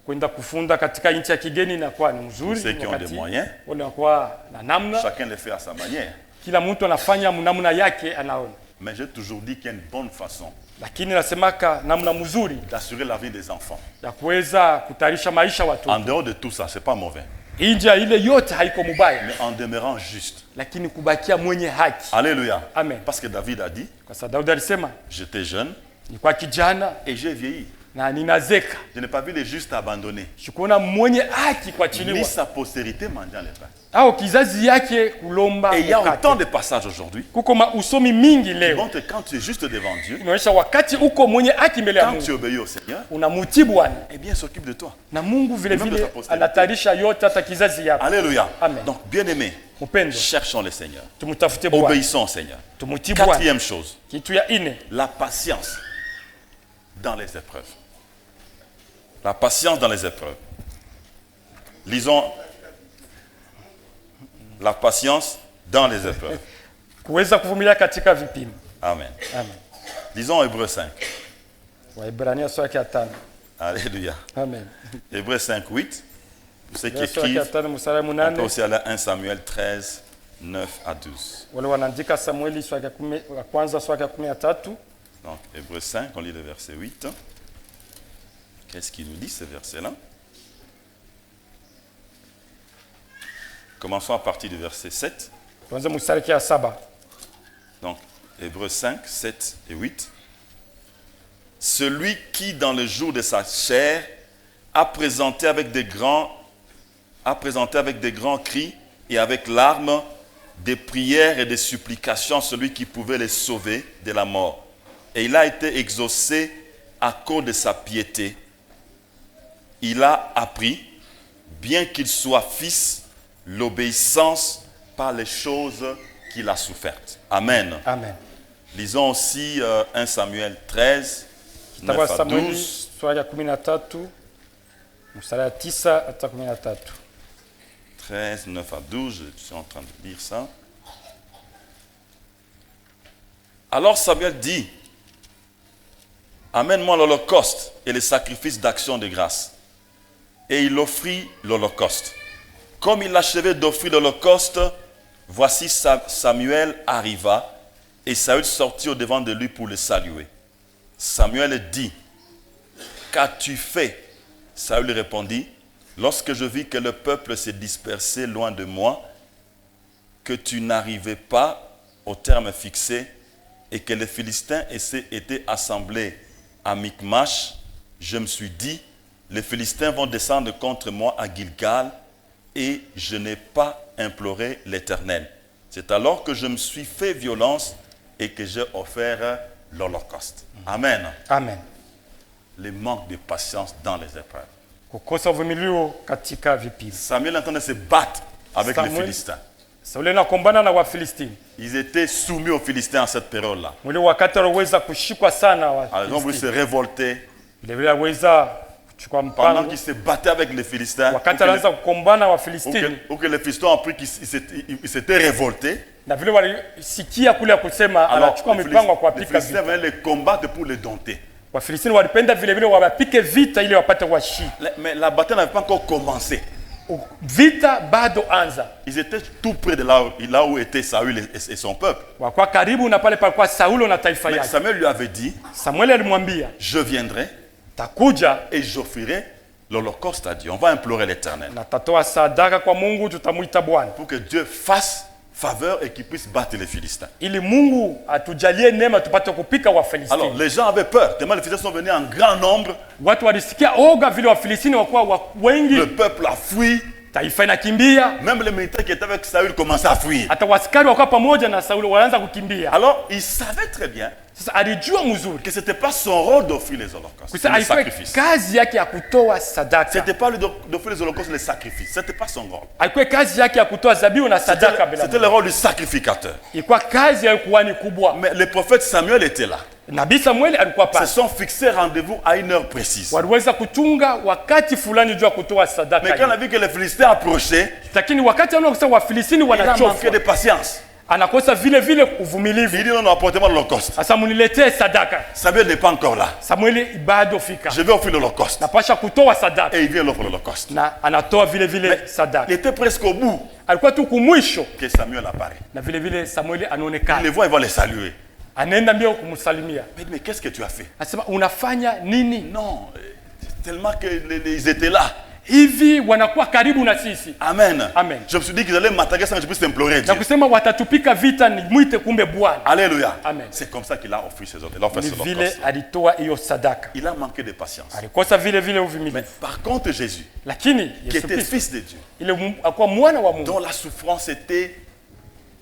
Kwenda kufunda katika nchi ya kigeni inakuwa ni mzuri. Ceux qui ont des moyens. Wanakuwa na namna, Chacun le fait à sa manière. kila mtu anafanya namna yake anaona. Mais j'ai toujours dit qu'il y a une bonne façon Lakini nasemaka namna mzuri d'assurer la vie des enfants. ya kuweza kutayarisha maisha En watoto. dehors de tout ça, c'est pas mauvais. Inja ile yote haiko mubaya, Mais en demeurant juste. lakini kubakia mwenye haki. Alléluia. Amen. Parce que David a dit, Kwa sababu Daudi alisema, j'étais jeune nilikuwa kijana et j'ai vieilli. na ninazeka, Je n'ai pas vu les justes abandonnés, sikuona mwenye haki ni kuachiliwa sa postérité mendiant les pains. au kizazi yake kulomba Et il y a mkate. autant de passages aujourd'hui Kuko usomi mingi qui leo montrent que quand tu es juste devant Dieu, inaonyesha wakati uko mwenye haki mbele ya quand tu Mungu, obéis au Seigneur, unamtii Bwana eh bien, il s'occupe de toi. na Mungu vile Même de vile ta postérité. anatayarisha yote, hata kizazi yako. Alléluia. Amen. Donc, bien-aimés, Mpendwa, cherchons le Seigneur. tumtafute Bwana, Obéissons au Seigneur. tumutii Bwana. Quatrième chose, Kitu ya ine, la patience dans les épreuves. La patience dans les épreuves. Lisons la patience dans les épreuves. kuweza kuvumilia katika vipimo. Amen. Amen. Lisons Hébreux 5. Waibrania sura ya 5. Alléluia. Amen. Hébreux 5, 8. Pour ceux qui Sura ya écrivent, 5 mstari wa on peut 8. aussi aller à 1 Samuel 13, 9 à 12. Wale wanaandika Samueli sura ya kwanza sura ya 13. Donc, Hébreux 5, on lit le verset 8. Qu'est-ce qu'il nous dit ce verset-là? Commençons à partir du verset 7. Tuanze mstari ya 7. Donc, Hébreux 5, 7 et 8. Celui qui, dans le jour de sa chair, a présenté avec des grands cris et avec larmes des prières et des supplications à celui qui pouvait les sauver de la mort. Et il a été exaucé à cause de sa piété. Il a appris, bien qu'il soit fils, l'obéissance par les choses qu'il a souffertes. Amen. Amen. Lisons aussi 1 Samuel 13, 9 Kitabu à cha Samueli 12. sura ya 13 mstari ya 9 hata 13. 13, 9 à 12, je suis en train de lire ça. Alors Samuel dit, amène-moi l'holocauste et les sacrifices d'action de grâce. Et il offrit l'holocauste. Comme il achevait d'offrir l'holocauste, Voici Samuel arriva et Saül sortit au-devant de lui pour le saluer. Samuel dit, qu'as-tu fait? Saül répondit, lorsque je vis que le peuple s'est dispersé loin de moi, que tu n'arrivais pas au terme fixé et que les Philistins étaient assemblés à Michmash, je me suis dit, les Philistins vont descendre contre moi à Gilgal et je n'ai pas imploré l'Éternel. C'est alors que je me suis fait violence et que j'ai offert l'Holocauste. Amen. Amen. Le manque de patience dans les épreuves. Kukosa uvumilivu katika vipimo. Samuel entendait se battre avec les Philistins. Sauli anakombana na Wafilistini. Ils étaient soumis aux Philistins à cette période-là. Mwili wakati waliweza kushikwa sana Alors ils ont voulu se révolter. Vile vile waliweza kuchukua Pendant mpango. qu'ils se battaient avec les Philistins, Wakati walianza kukombana Wafilistini. ou que les Philistins ont appris qu'ils s'étaient révoltés. Na vile walisikia kule kusema anachukua mipango ya Les kuwapika Philistins vita. venaient les combattre pour les dompter. Wafilistini walipenda vile vile wawapike vita ili wapate washi. Mais la bataille n'avait pas encore commencé. Vita bado anza. Ils étaient tout près de là où était Saül et son peuple. Wakwa karibu na pale palikuwa Saulo na taifa Mais yake. Samuel lui avait dit, Samuel alimwambia, je viendrai takuja et j'offrirai l'Holocauste à Dieu. On va implorer l'Éternel na tatoa sadaka kwa Mungu, tutamuita Bwana pour que Dieu fasse faveur et qu'il puisse battre les Philistins. ili Mungu atujalie neema tupate kupika Alors Wafilistini. les gens avaient peur, tellement les Philistins sont venus en grand nombre. Watu walisikia oga vile Wafilistini wakuwa wengi, Le peuple a fui. taifa inakimbia, Même les militaires qui étaient avec Saül commençaient à fuir. hata wasikari wakuwa pamoja na Saulo wanaanza kukimbia. Alors il savait très bien Sasa alijua mzuri que ce n'était pas son rôle d'offrir les holocaustes, kusa les alikuwa sacrifices. kazi yake ya kutoa Ce sadaka, n'était pas lui d'offrir les holocaustes, les sacrifices. Ce n'était pas son rôle. alikuwa kazi yake ya kutoa zabihu na sadaka bila C'était le rôle du sacrificateur. ilikuwa kazi ya kuhani kubwa. Mais le prophète Samuel était là. Nabii Samueli alikuwa Se pale, sont fixés rendez-vous à une heure précise. waliweza kuchunga wakati fulani juu ya kutoa sadaka Mais quand on a vu que les Philistins approchaient, lakini wakati anaona kusema Wafilistini il a manqué wanachoka, de patience. anakosa vile vile uvumilivu. Il dit non, non, apportez-moi l'Holocauste. Sasa muniletee sadaka. Samuel n'est pas encore là. Samueli bado fika, Je vais offrir l'Holocauste. napasha kutoa sadaka, Et il vient l'offre l'Holocauste. na anatoa vile vile Il sadaka. était presque au bout Alikuwa tu kumwisho, que Samuel apparaît. na vile vile Samueli Il les anaonekana, voit, il va les saluer. anaenda mbio kumsalimia, Mais qu'est-ce que tu as fait? anasema unafanya nini? Non, tellement qu'ils étaient là. Hivi wanakuwa karibu na sisi, Amen. Amen. Je me suis dit qu'ils allaient m'attaquer sans que je puisse implorer na Dieu. kusema watatupika vita, ni mwite kumbe Bwana. Alléluia. Amen. C'est comme ça qu'il a offert ses autres. Il a offert Ni ses vile holocaustes. alitoa hiyo sadaka, Il a manqué de patience. alikosa vile vile uvumilivu. Par contre, Jésus, Lakini qui Yesu était Kristo fils de Dieu, alikuwa mwana wa Mungu, dont la souffrance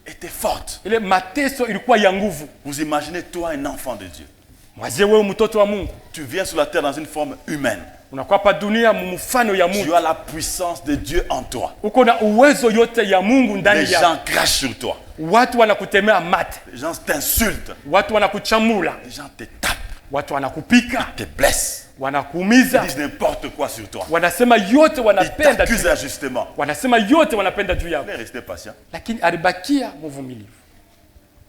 était forte. ile mateso ilikuwa ya nguvu. Vous imaginez, toi, un enfant de Dieu. Mwazie wewe mtoto wa Mungu, Tu viens sur la terre dans une forme humaine. unakuwa hapa dunia mfano ya Mungu, Tu as la puissance de Dieu en toi. uko na uwezo yote ya Mungu Les ndani gens yako. crachent sur toi. Watu wanakutemea mate, Les gens t'insultent. watu wanakuchamula, Les gens te tapent, watu wanakupika, te blessent. Ils wanakuumiza, disent n'importe quoi sur toi. wanasema yote Ils wanapenda t'accusent juu, injustement. wanasema yote wanapenda juu yako, Il est resté patient. lakini alibakia mvumilivu.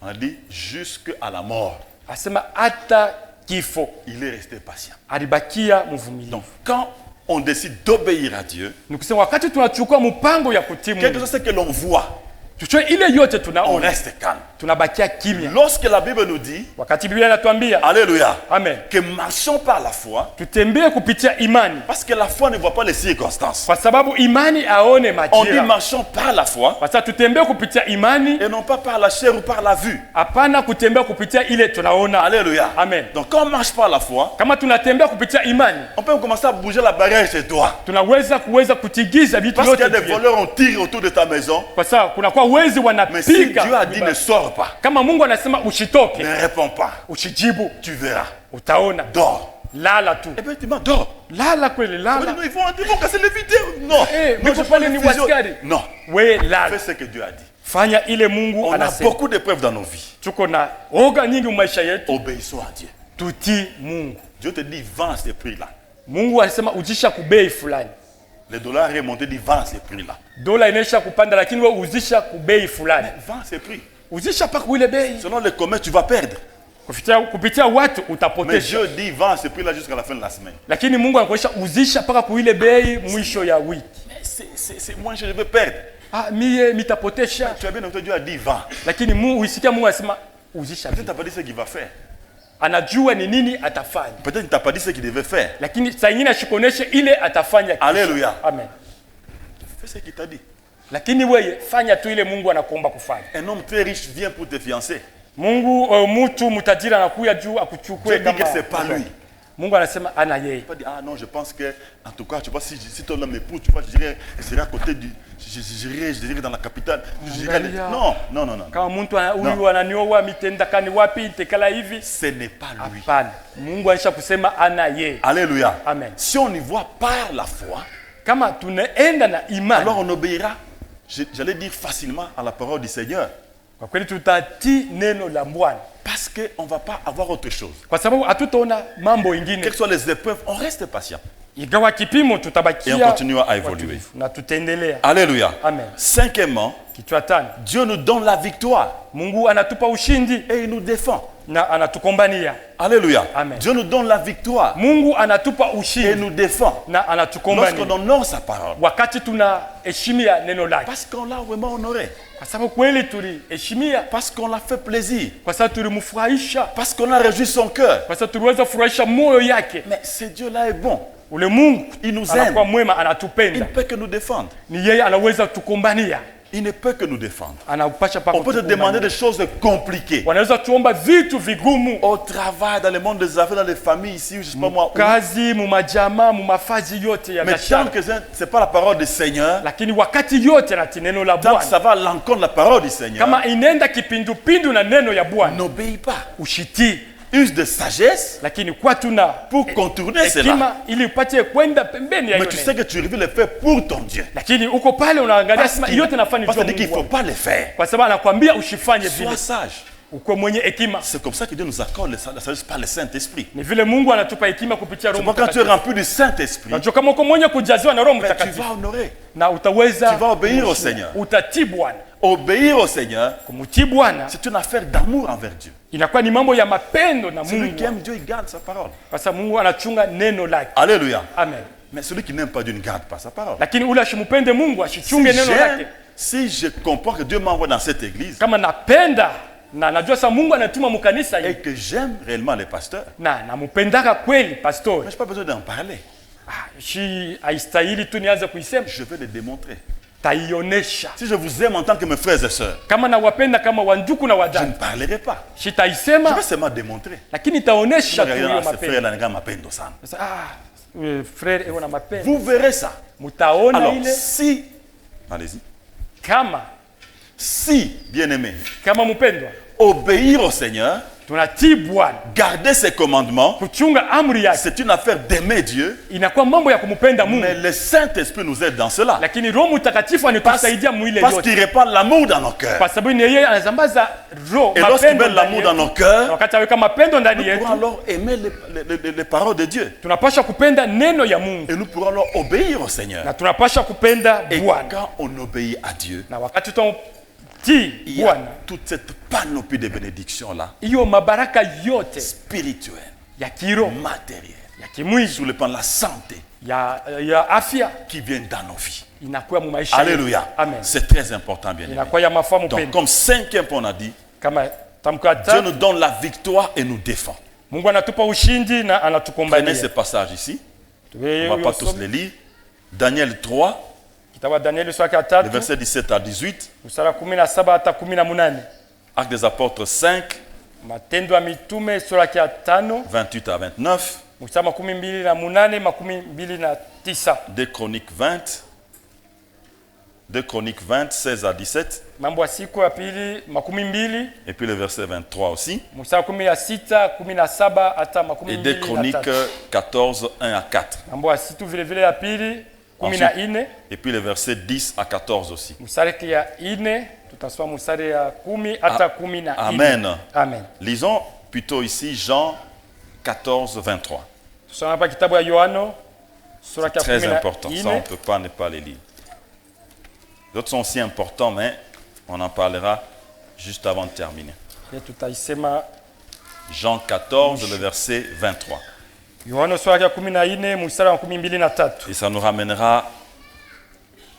On a dit jusqu'à la mort. Asema hata kifo Il est resté patient. alibakia mvumilivu. Donc, quand on décide d'obéir à Dieu, Ni kusema wakati tunachukua mpango ya kutii quelque Mungu, chose que l'on voit, tuchue ile yote on tunaona, reste calme. tunabakia kimya. Lorsque la Bible nous dit, Wakati Biblia inatuambia Alléluia, amen, que marchons par la foi, tutembee kupitia imani, parce que la foi ne voit pas les circonstances. kwa sababu imani aone On dit majira. marchons par la foi Kwa sababu tutembee kupitia imani, et non pas par la chair ou par la vue. hapana kutembea kupitia ile tunaona. Alléluia. Amen. Donc quand on marche par la foi, Kama tunatembea kupitia imani, on peut commencer à bouger la barrière chez toi. tunaweza kutigiza vitu Parce qu'il y a yote des juu yetu. voleurs, on tire autour de ta maison. Kwa sababu kunakuwa wezi Mais si wanapiga. Dieu a dit ne sors pas, Kama Mungu anasema usitoke, ne réponds pas, usijibu, tu verras. utaona. Dors. Lala tu, Effectivement, dors. lala kweli, On dit, lala. non, ils vont casser les vidéos. Non. Eh, Mais mwisho faut pas pale les ni fusionner. waskari. Non. We Fais lala, ce que Dieu a dit. fanya ile Mungu On a anasema. beaucoup d'épreuves dans nos vies. Tuko na oga nyingi maisha yetu, Obéissons à Dieu. tutii Mungu. Dieu te dit, vends ces prix-là. Mungu alisema ujisha kubei fulani, Le dollar est remonté, dit, vends ces prix-là. dola inaisha kupanda, lakini wewe uzisha kubei fulani, Vends ces prix. uzisha paka ile bei. Selon le commerce, tu vas perdre. Kupitia watu Mais utapotesha, Dieu dit, vends ces prix-là jusqu'à la fin de la semaine. lakini Mungu anakuonyesha uzisha paka kuile bei mwisho ya wiki. Mais c'est moins cher, je vais perdre. mie mitapotesha. Tu as bien entendu, Dieu a dit va. Lakini Mungu usikia Mungu anasema uzisha. Peut-être tu n'as pas dit ce qu'il va faire. Anajua ni nini atafanya. Peut-être tu n'as pas dit ce qu'il devait faire. Lakini saa nyingine ashikoneshe ile atafanya. Alléluia. Amen. Fais ce qu'il t'a dit. Lakini wewe fanya tu ile Mungu anakuomba kufanya. Un homme très riche vient pour te fiancer. Mungu mtu mtajiri anakuja juu Dieu akuchukue dit kama que c'est pas lui. Mungu anasema ana yeye. Pas dire, ah non, je pense que, en tout cas, tu vois, si ton homme m'épouse, tu vois, je serai à côté du. Je dirais dans la capitale. Non, non, non, non. Kama mtu huyu ananioa mitendakani wapi itekala hivi. Ce n'est pas lui. Hapana. Mungu anisha kusema ana yeye. Alléluia. Amen. Si on y voit par la foi, kama tunaenda na imani, alors on obéira, j'allais dire facilement à la parole du Seigneur. Kwa kweli tutatii neno la Bwana. Parce qu'on ne va pas avoir autre chose. Kwa sababu hatutaona mambo ingine. Quelles soient les épreuves, on reste patient. Ingawa kipimo tutabakia. Et on continuera à évoluer. Na tutaendelea. Alléluia. Amen. Cinquièmement, kichwa tano, Dieu nous donne la victoire. Mungu anatupa ushindi et il nous défend. Na anatukombania. Alléluia. Amen. Dieu nous donne la victoire. Mungu anatupa ushindi. Et il nous défend. Na anatukombania. Lorsqu'on honore sa parole. Wakati tunaheshimia neno lake. Parce qu'on l'a vraiment honoré. Kwa sababu kweli tuliheshimia. Parce qu'on l'a fait plaisir. Kwa sababu tulimfurahisha. Parce qu'on a réjoui son cœur. Kwa sababu tuliweza furahisha moyo yake. Mais ce Dieu-là est bon. Ule Mungu il nous aime. Anakuwa mwema, anatupenda. Il ne peut que nous défendre. Ni yeye anaweza tukombania. Il ne peut que nous défendre. On peut te demander des choses compliquées. Wanaweza tuomba vitu vigumu. Au travail, dans le monde des affaires, dans les familles ici, je sais pas moi. Kazi, mumajamaa, mumafazi yote ya biashara. Mais tant que ce n'est pas la parole du Seigneur. Lakini wakati yote na neno la Bwana. Tant que ça va à l'encontre de la parole du Seigneur. Kama inenda kipindupindu na neno ya Bwana. N'obéis pas. Ushiti. Use de sagesse. Lakini kwa tuna pour contourner cela. Ili upate kwenda pembeni ya mais tu sais que tu veux le faire pour ton Dieu. Lakini uko pale unaangalia sema yote nafanya Parce qu'il faut pas le faire. Kwa sababu anakuambia usifanye vile. Sois sage. Uko mwenye hekima. C'est comme ça que Dieu nous accorde la sagesse par le Saint-Esprit. Ni vile Mungu anatupa hekima kupitia Roho Mtakatifu. Quand tu es rempli du Saint-Esprit. Unajua kama uko mwenye kujaziwa na Roho Mtakatifu. Tu vas honorer. Na utaweza. Tu vas obéir au Seigneur. Utatii Bwana. Obéir au Seigneur. Kumtii Bwana. C'est une affaire d'amour envers Dieu. Inakuwa ni mambo ya mapendo na Mungu. Celui qui aime Dieu, il garde sa parole. Kwa sababu Mungu anachunga neno lake. Alléluia. Amen. Mais celui qui n'aime pas Dieu ne garde pas sa parole. Lakini ule ashimupende Mungu ashichunge neno lake. Si je comprends que Dieu m'envoie dans cette église. Kama napenda na najua sasa Mungu anatuma mkanisa hili. Et que j'aime réellement les pasteurs. Na nampendaka kweli pastor. Mais je n'ai pas besoin d'en parler. Si haistahili tu nianze kuisema. Je vais le démontrer. Taionesha. Si je vous aime en tant que mes frères et sœurs. Kama nawapenda kama wanduku na wadada. Je ne parlerai pas. Sitaisema. Je vais seulement démontrer. Lakini taonesha tu hiyo mapendo. Frère ewana mapendo. Vous verrez ça. Mutaona alors, ile. Si allez-y. Si, bien-aimé. Kama mpendwa. Obéir au Seigneur. Tunatii Bwana. Garder ses commandements. Kuchunga amri yake. C'est une affaire d'aimer Dieu. Inakuwa mambo ya kumpenda Mungu. Mais le Saint-Esprit nous aide dans cela. Lakini Roho Mtakatifu anatusaidia mwile yote. Parce qu'il répand l'amour dans nos cœurs. Kwa sababu ni yeye anazambaza roho, et lorsqu'il met l'amour dans nos cœurs, wakati aweka mapendo ndani yetu, nous pourrons alors aimer les paroles de Dieu. Tunapaswa kupenda neno ya Mungu. Et nous pourrons alors obéir au Seigneur. Na tunapaswa kupenda Bwana. Et quand on obéit à Dieu, na wakati il y a toute cette panoplie de bénédictions là. Iyo mabaraka yote spirituelle, ya kiroho, matérielle, ya kimwili, sur le plan de la santé, ya afya qui viennent dans nos vies. Inakuwa mu maisha. Alléluia. Amen. C'est très important, bien aimé. Inakuwa ya mafamu donc comme cinquième point on a dit, kama tamka Dieu nous donne la victoire et nous défend. Mungu anatupa ushindi na anatukombania. Prenez ce passage ici. On ne va pas tous les lire. Daniel 3. Le verset 17 à 18. Actes des apôtres 5. 28 à 29. 2 Chroniques 20. 2 Chroniques 20, 16 à 17. Et puis le verset 23 aussi. Et 2 Chroniques 14, 1 à 4. Ensuite, et puis le verset 10 à 14 aussi. Amen. Amen. Lisons plutôt ici Jean 14, 23. C'est très important, ça on ne peut pas ne pas les lire. Les autres sont aussi importants, mais on en parlera juste avant de terminer. Jean 14, le verset 23. Et ça nous ramènera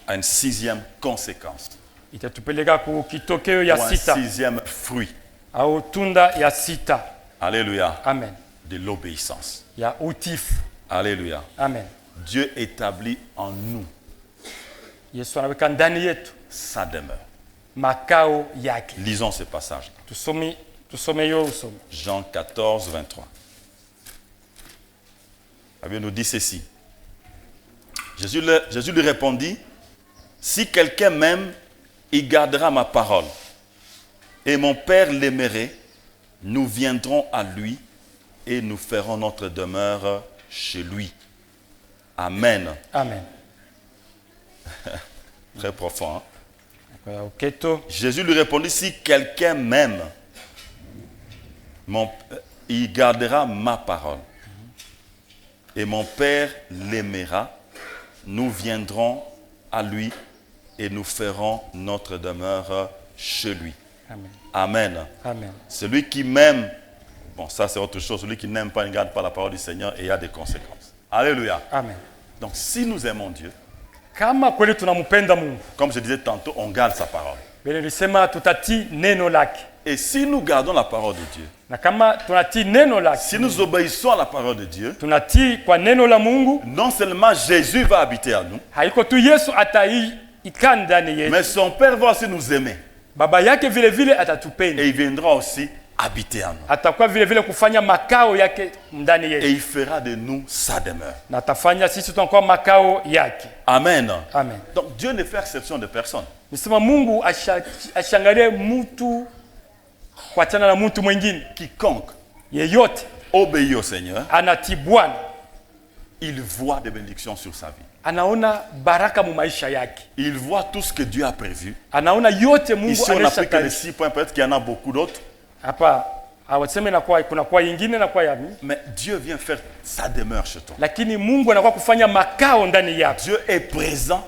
à une sixième conséquence, itatupeleka ku kitokeo ou ya un sita sixième fruit. au tunda ya sita. Alléluia. Amen. De l'obéissance. Ya utifu. Alléluia. Amen. Dieu établit en nous Yesu anaweka ndani yetu sa demeure. makao yake. Lisons ce passage. Tusome yo usome. Jean 14, 23. La Bible nous dit ceci. Jésus lui répondit, si quelqu'un m'aime, il gardera ma parole. Et mon Père l'aimerait, nous viendrons à lui et nous ferons notre demeure chez lui. Amen. Amen. Très profond. Hein? Oketo. Jésus lui répondit, si quelqu'un m'aime, il gardera ma parole. Et mon Père l'aimera, nous viendrons à lui et nous ferons notre demeure chez lui. Amen. Amen. Amen. Celui qui m'aime, bon ça c'est autre chose, celui qui n'aime pas, ne garde pas la parole du Seigneur et il y a des conséquences. Alléluia. Amen. Donc si nous aimons Dieu, Kama kweli tunampenda Mungu, comme je disais tantôt, on garde sa parole. bele nilisema tutati neno lake. Et si nous gardons la parole de Dieu, Na kama tunati neno lake, si nous obéissons à la parole de Dieu, tunati kwa neno la Mungu, non seulement Jésus va habiter à nous, haiko tu Yesu ataikaa ndani yetu, mais son Père va aussi nous aimer. baba yake vile vile atatupenda, Et il viendra aussi habiter en nous. atakuwa vile vile kufanya makao yake ndani Et yetu, il fera de nous sa demeure. na atafanya sisi tunakuwa makao yake. Amen. Amen. Donc Dieu ne fait exception de personne. Nisema Mungu ashangalie mtu kuachana na mtu mwingine. Quiconque Yeyote obéit au Seigneur, anatii Bwana il voit des bénédictions sur sa vie. anaona baraka mu maisha yake, Il voit tout ce que Dieu a prévu. anaona yote Mungu Ici, on n'a pris que les anashatarisha. 6 points, peut-être qu'il y en a beaucoup d'autres. Hapa awaseme na kwa kuna kwa yingine na kwa yami, Mais Dieu vient faire sa demeure chez toi. lakini Mungu anakuwa kufanya makao ndani yako. Dieu est présent.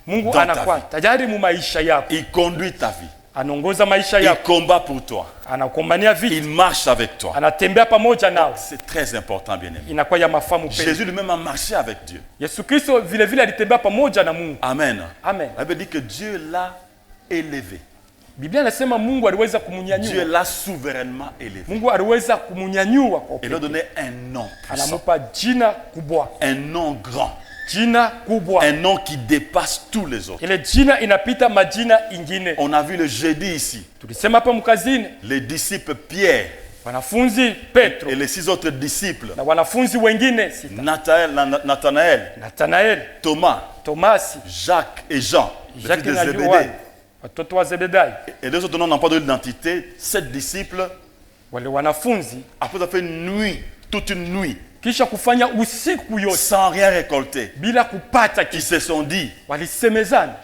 Mungu Dans anakuwa ta tayari mu maisha yako, Il conduit ta vie. anaongoza maisha Il yako, combat pour toi. anakumbania vitu, Il marche avec toi. anatembea pamoja nao. C'est très important, bien-aimé. Inakuwa ya mafamu pekee. Jésus lui-même a marché avec Dieu. Yesu Kristo vile vile alitembea pamoja na Mungu. Amen. Amen. La Bible dit que Dieu l'a élevé. Biblia inasema Mungu aliweza Dieu kumunyanyua. l'a souverainement élevé. Mungu aliweza kumunyanyua kwa Et upendo. lui a donné un nom puissant, Anamupa jina kubwa. un nom grand, Jina kubwa. un nom qui dépasse tous les autres. Ile jina inapita majina ingine. On a vu le jeudi ici, Tulisema hapa mkazini, les disciples Pierre wanafunzi Petro et les 6 autres disciples, na wanafunzi wengine sita. Nathanaël, Nathanaeli, Thomas, Tomasi, Jacques et Jean, le fils Jacques de na Zébédée. Yohana, watoto wa Zebedai. Et les autres noms n'ont pas donné d'identité. 7 disciples, Wale wanafunzi après avoir fait une nuit, toute une nuit, kisha kufanya usiku yote sans rien récolter, bila kupata ils kitu, se sont dit, walisemezana.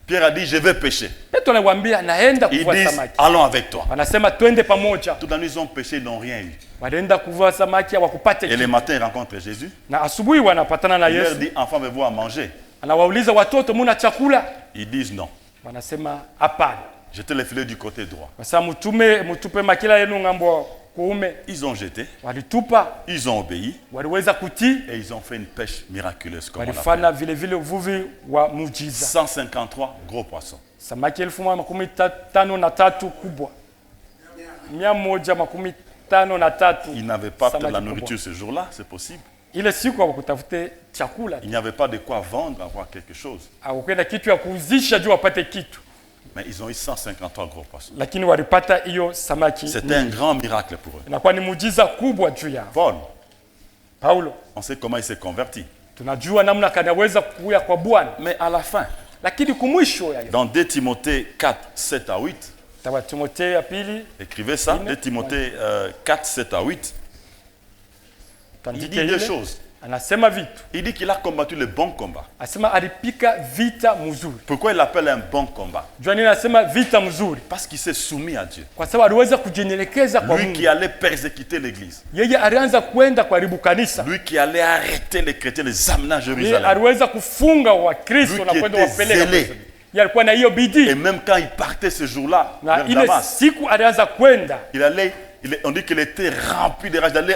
Pierre a dit, je vais pêcher. Petro anawaambia naenda Ils kuvua disent, samaki. allons avec toi. Wanasema twende pamoja. Toute la nuit, ils ont pêché, ils n'ont rien eu. Walienda kuvua samaki hawakupata Et le kitu. matin, ils rencontrent Jésus. Na asubuhi wanapatana na Il leur Yesu. dit, enfant, avez-vous à manger? Anawauliza watoto, muna chakula? Ils disent non. Wanasema hapana. Jetez les filets du côté droit. Sasa mutupe makila yenu ngambo kuume. Ils ont jeté, Walitupa, ils ont obéi waliweza kutii, et ils ont fait une pêche miraculeuse comme on l'appelle. walifanya vile vile uvuvi wa muujiza. 153 gros poissons. Samaki 1,53 kubwa. 153. Ils n'avaient pas de Samaki la kubwa. nourriture ce jour-là, c'est possible. Ile siku hawakutafute chakula, Il n'y avait pas de quoi vendre, avoir quelque chose. hawakwenda kitu ya kuuzisha juu wapate kitu, Mais ils ont eu 153 gros poissons. lakini walipata hiyo samaki. C'était un grand miracle pour eux. Inakuwa ni muujiza kubwa juu yao. Paul, Paulo, on sait comment il s'est converti. tunajua namna kanaweza kuya kwa Bwana, Mais à la fin, lakini kumwisho ya dans 2 Timothée 4, 7 à 8, tawa Timotheo ya pili, écrivez ça, Amen. 2 Timothée 4, 7 à 8, il tuandike dit deux ile. choses. Anasema vitu, Il dit qu'il a combattu le bon combat. asema alipika vita mzuri. Pourquoi il l'appelle un bon combat? Jua nini anasema vita mzuri? Parce qu'il s'est soumis à Dieu. Kwa sababu aliweza kujinyenyekeza kwa Lui Mungu. qui allait persécuter l'église. Yeye alianza kwenda kuharibu kanisa. Lui qui allait arrêter les chrétiens, les amener à Yeye Jérusalem. aliweza kufunga Wakristo Lui na qui kwenda était wapeleka. zélé. Yeye alikuwa na hiyo Et bidii, même quand il partait ce jour-là, na vers ile Damas, siku alianza kwenda, on dit qu'il était rempli de rage d'aller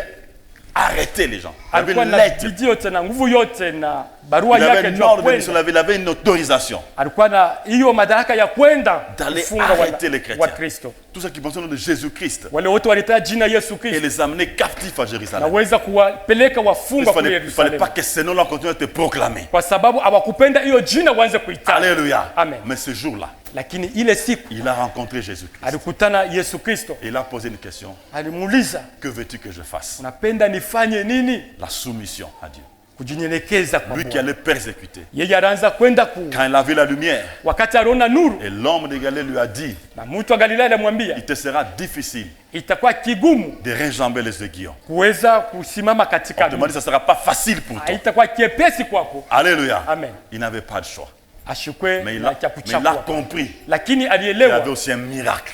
arrêter les gens. Il avait alikuwa une na lettre. bidii yote na nguvu yote na barua Il avait yake un juu ya ordre de mission, kwenda. il avait une autorisation Alikuwa na hiyo madaraka ya kwenda d'aller kufunga arrêter les wa chrétiens. Kristo. Tous ceux qui pensaient au nom de Jésus-Christ Wale wote walitaja jina Yesu et Kristo, les amener captifs à Jérusalem. naweza kuwapeleka Il wafungwa kule ne fallait Yerusalemu, pas que ces noms-là continuent à être proclamés. kwa sababu hawakupenda hiyo jina waanze kuitaja. Alléluia. Amen. Mais ce jour-là, Lakini ile siku il a rencontré Jésus-Christ. alikutana Yesu Kristo, Et il a posé une question. alimuuliza, Que veux-tu que je fasse? unapenda nifanye nini? La soumission à Dieu. Kujinyenyekeza kwa Lui qui Bwana. allait persécuter. Yeye alianza kwenda ku, Quand il a vu la lumière, wakati aliona nuru, et l'homme de Galilée lui a dit, na mtu wa Galilaya alimwambia il te sera difficile itakuwa kigumu de réjamber les aiguillons. kuweza kusimama katika On te m'a dit, ça ne sera pas facile pour toi. haitakuwa kiepesi kwako. Alléluia. Amen. Il n'avait pas de choix. Ashukwe Mais il na a, cha mais il a kuchagua, compris. lakini Il y avait alielewa, aussi un miracle.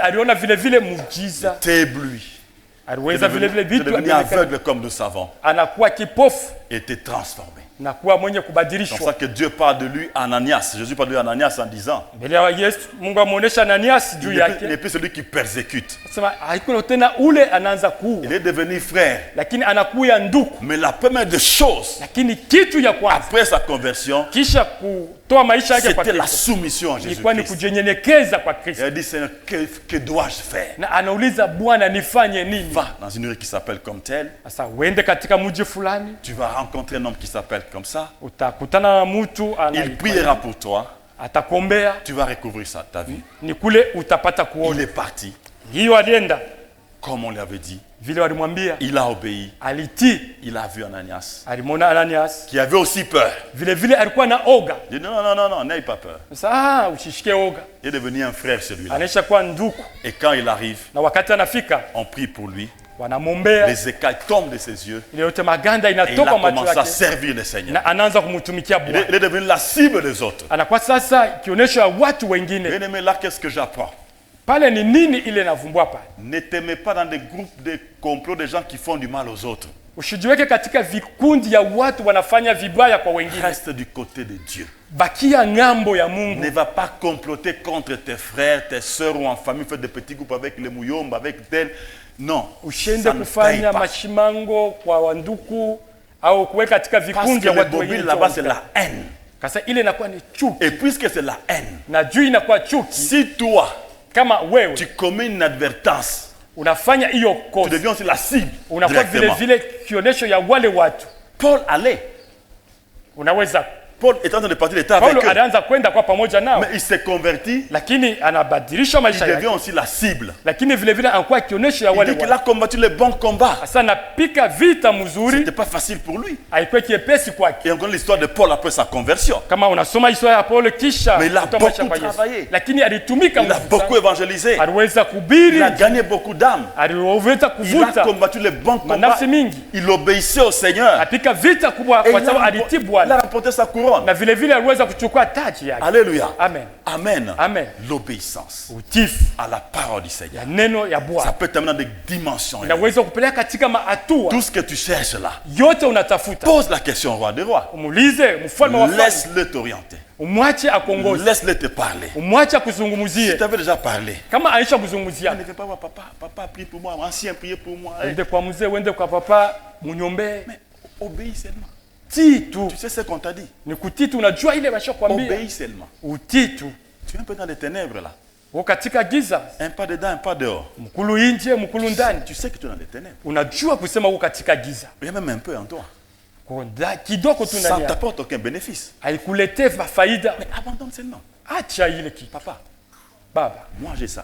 aliona vile vile muujiza, T'es ébloui. aliweza vile vile Tu es vitu, devenu aveugle comme nous savons. anakuwa kipofu Et t'es transformé. na kuwa mwenye C'est pour kubadilishwa. ça que Dieu parle de lui à Ananias. Jésus parle de lui à Ananias en disant, Mbele ya Yesu, Mungu amuonesha Ananias juu il n'est yake, plus celui qui persécute. sema haikuwa tena ule anaanza kuua, Il est devenu frère. lakini anakuya ndugu. Mais la première des choses, Lakini kitu ya kwanza après sa conversion, kisha kutoa maisha yake kwa c'était la Kristo soumission à ilikuwa ni Jésus-Christ. kujinyenyekeza kwa Il Kristo, a dit, Seigneur, que dois-je faire? na anauliza Bwana, nifanye nini? Va dans une rue qui s'appelle comme telle. Sasa uende katika mji fulani, Tu vas rencontrer un homme qui s'appelle comme ça. utakutana na mtu Il priera pour toi. atakombea, Tu vas recouvrir ça, ta vie. ni kule utapata Il kuona. est parti, Hiyo alienda comme on lui avait dit. vile walimwambia, Il a obéi. alitii. Il a vu Ananias, Alimwona Ananias qui avait aussi peur. vile vile alikuwa na oga. Il dit, non, non, non, non, n'aie pas peur. Sasa usishike oga, Il est devenu un frère celui-là. anaisha kuwa ndugu, Et quand il arrive, na wakati anafika on prie pour lui. wanamwombea, Les écailles tombent de ses yeux. ile yote maganda Et il a inatoka macho commencé à yake, servir le Seigneur. na anaanza kumtumikia Il Bwana. est devenu la cible des autres. Anakuwa sasa kionyesho ya watu wengine. Bien aimé, là, qu'est-ce que j'apprends? Pale ni nini ile navumbua pale? Ne t'aimez pas dans des groupes de complots de gens qui font du mal aux autres. Usijiweke katika vikundi ya watu wanafanya vibaya kwa wengine. Reste du côté de Dieu. Bakia ng'ambo ya Mungu. Ne va pas comploter contre tes frères, tes sœurs ou en famille, faire des petits groupes avec les mouyomba, avec tel. Non, Usiende ça ne paye kufanya pas. mashimango kwa wanduku au kuweka katika Parce vikundi que ya le watu mobile wengine. là-bas, c'est la haine. Kasa ile inakuwa ni chuki. Et puisque c'est la haine, Na juu inakuwa chuki, si toi, kama wewe tu commets une advertence, unafanya hiyo tu kosa, deviens aussi la cible. unakuwa vile Directement. vile kionyesho ya wale watu. Paul allait. Unaweza Paul est en train de partir, il était avec Paulo eux. alianza kwenda kwa pamoja nao, Mais il s'est converti, lakini anabadilisha il maisha devient yake, aussi la cible. lakini vile vile anakuwa kionyesho ya Il wale dit qu'il watu. a combattu les bons combats. Sasa anapika vita mzuri, C'était pas facile pour lui. haikuwa kiepesi kwake. Et on connaît l'histoire de Paul après sa conversion. Kama unasoma historia ya Paulo kisha Mais il a kutoa maisha beaucoup kwa Yesu, travaillé. lakini alitumika Il a nguvu beaucoup sana. évangélisé. Aliweza Il kuhubiri, a gagné beaucoup d'âmes. aliweza Il a kuvuta combattu les bons combats. manafsi mingi, Il obéissait au Seigneur. apika vita kubwa Et kwa sababu il alitii a Bwana, remporté sa couronne. na vile vile aliweza kuchukua taji yake. Alléluia. Amen. Amen. Amen. L'obéissance Utifu à la parole du Seigneur. ya neno ya Ça Bwana peut t'amener dans des dimensions. inaweza kupeleka katika maatua Tout ce que tu cherches là, yote unatafuta. pose la question au roi des rois. Umuulize mfalme wa falme, Laisse-le t'orienter. umwache akuongoze, Laisse-le te parler. umwache Si akuzungumzie. tu avais déjà parlé, Kama aisha kuzungumzia, ne fais pas voir papa. Papa prie pour moi. Ancien priez pour moi. uende kwa mzee, uende kwa papa, munyombe. Mais obéis seulement. Tii tu, Tu sais ce qu'on t'a dit. ni kutii tu. Unajua ile washakwambia, Obéis seulement. utii tu. Tu es un peu dans les ténèbres là. Uko katika giza, Un pas dedans, un pas dehors. mkulu nje, mkulu ndani. Tu sais que tu es dans les ténèbres. Unajua kusema uko katika giza, Il y a même un peu en toi. kidogo tu Ça ndani ne yako, t'apporte aucun bénéfice. haikuletee faida. Mais abandonne seulement. Acha ile kitu. Papa, Baba, moi j'ai ça.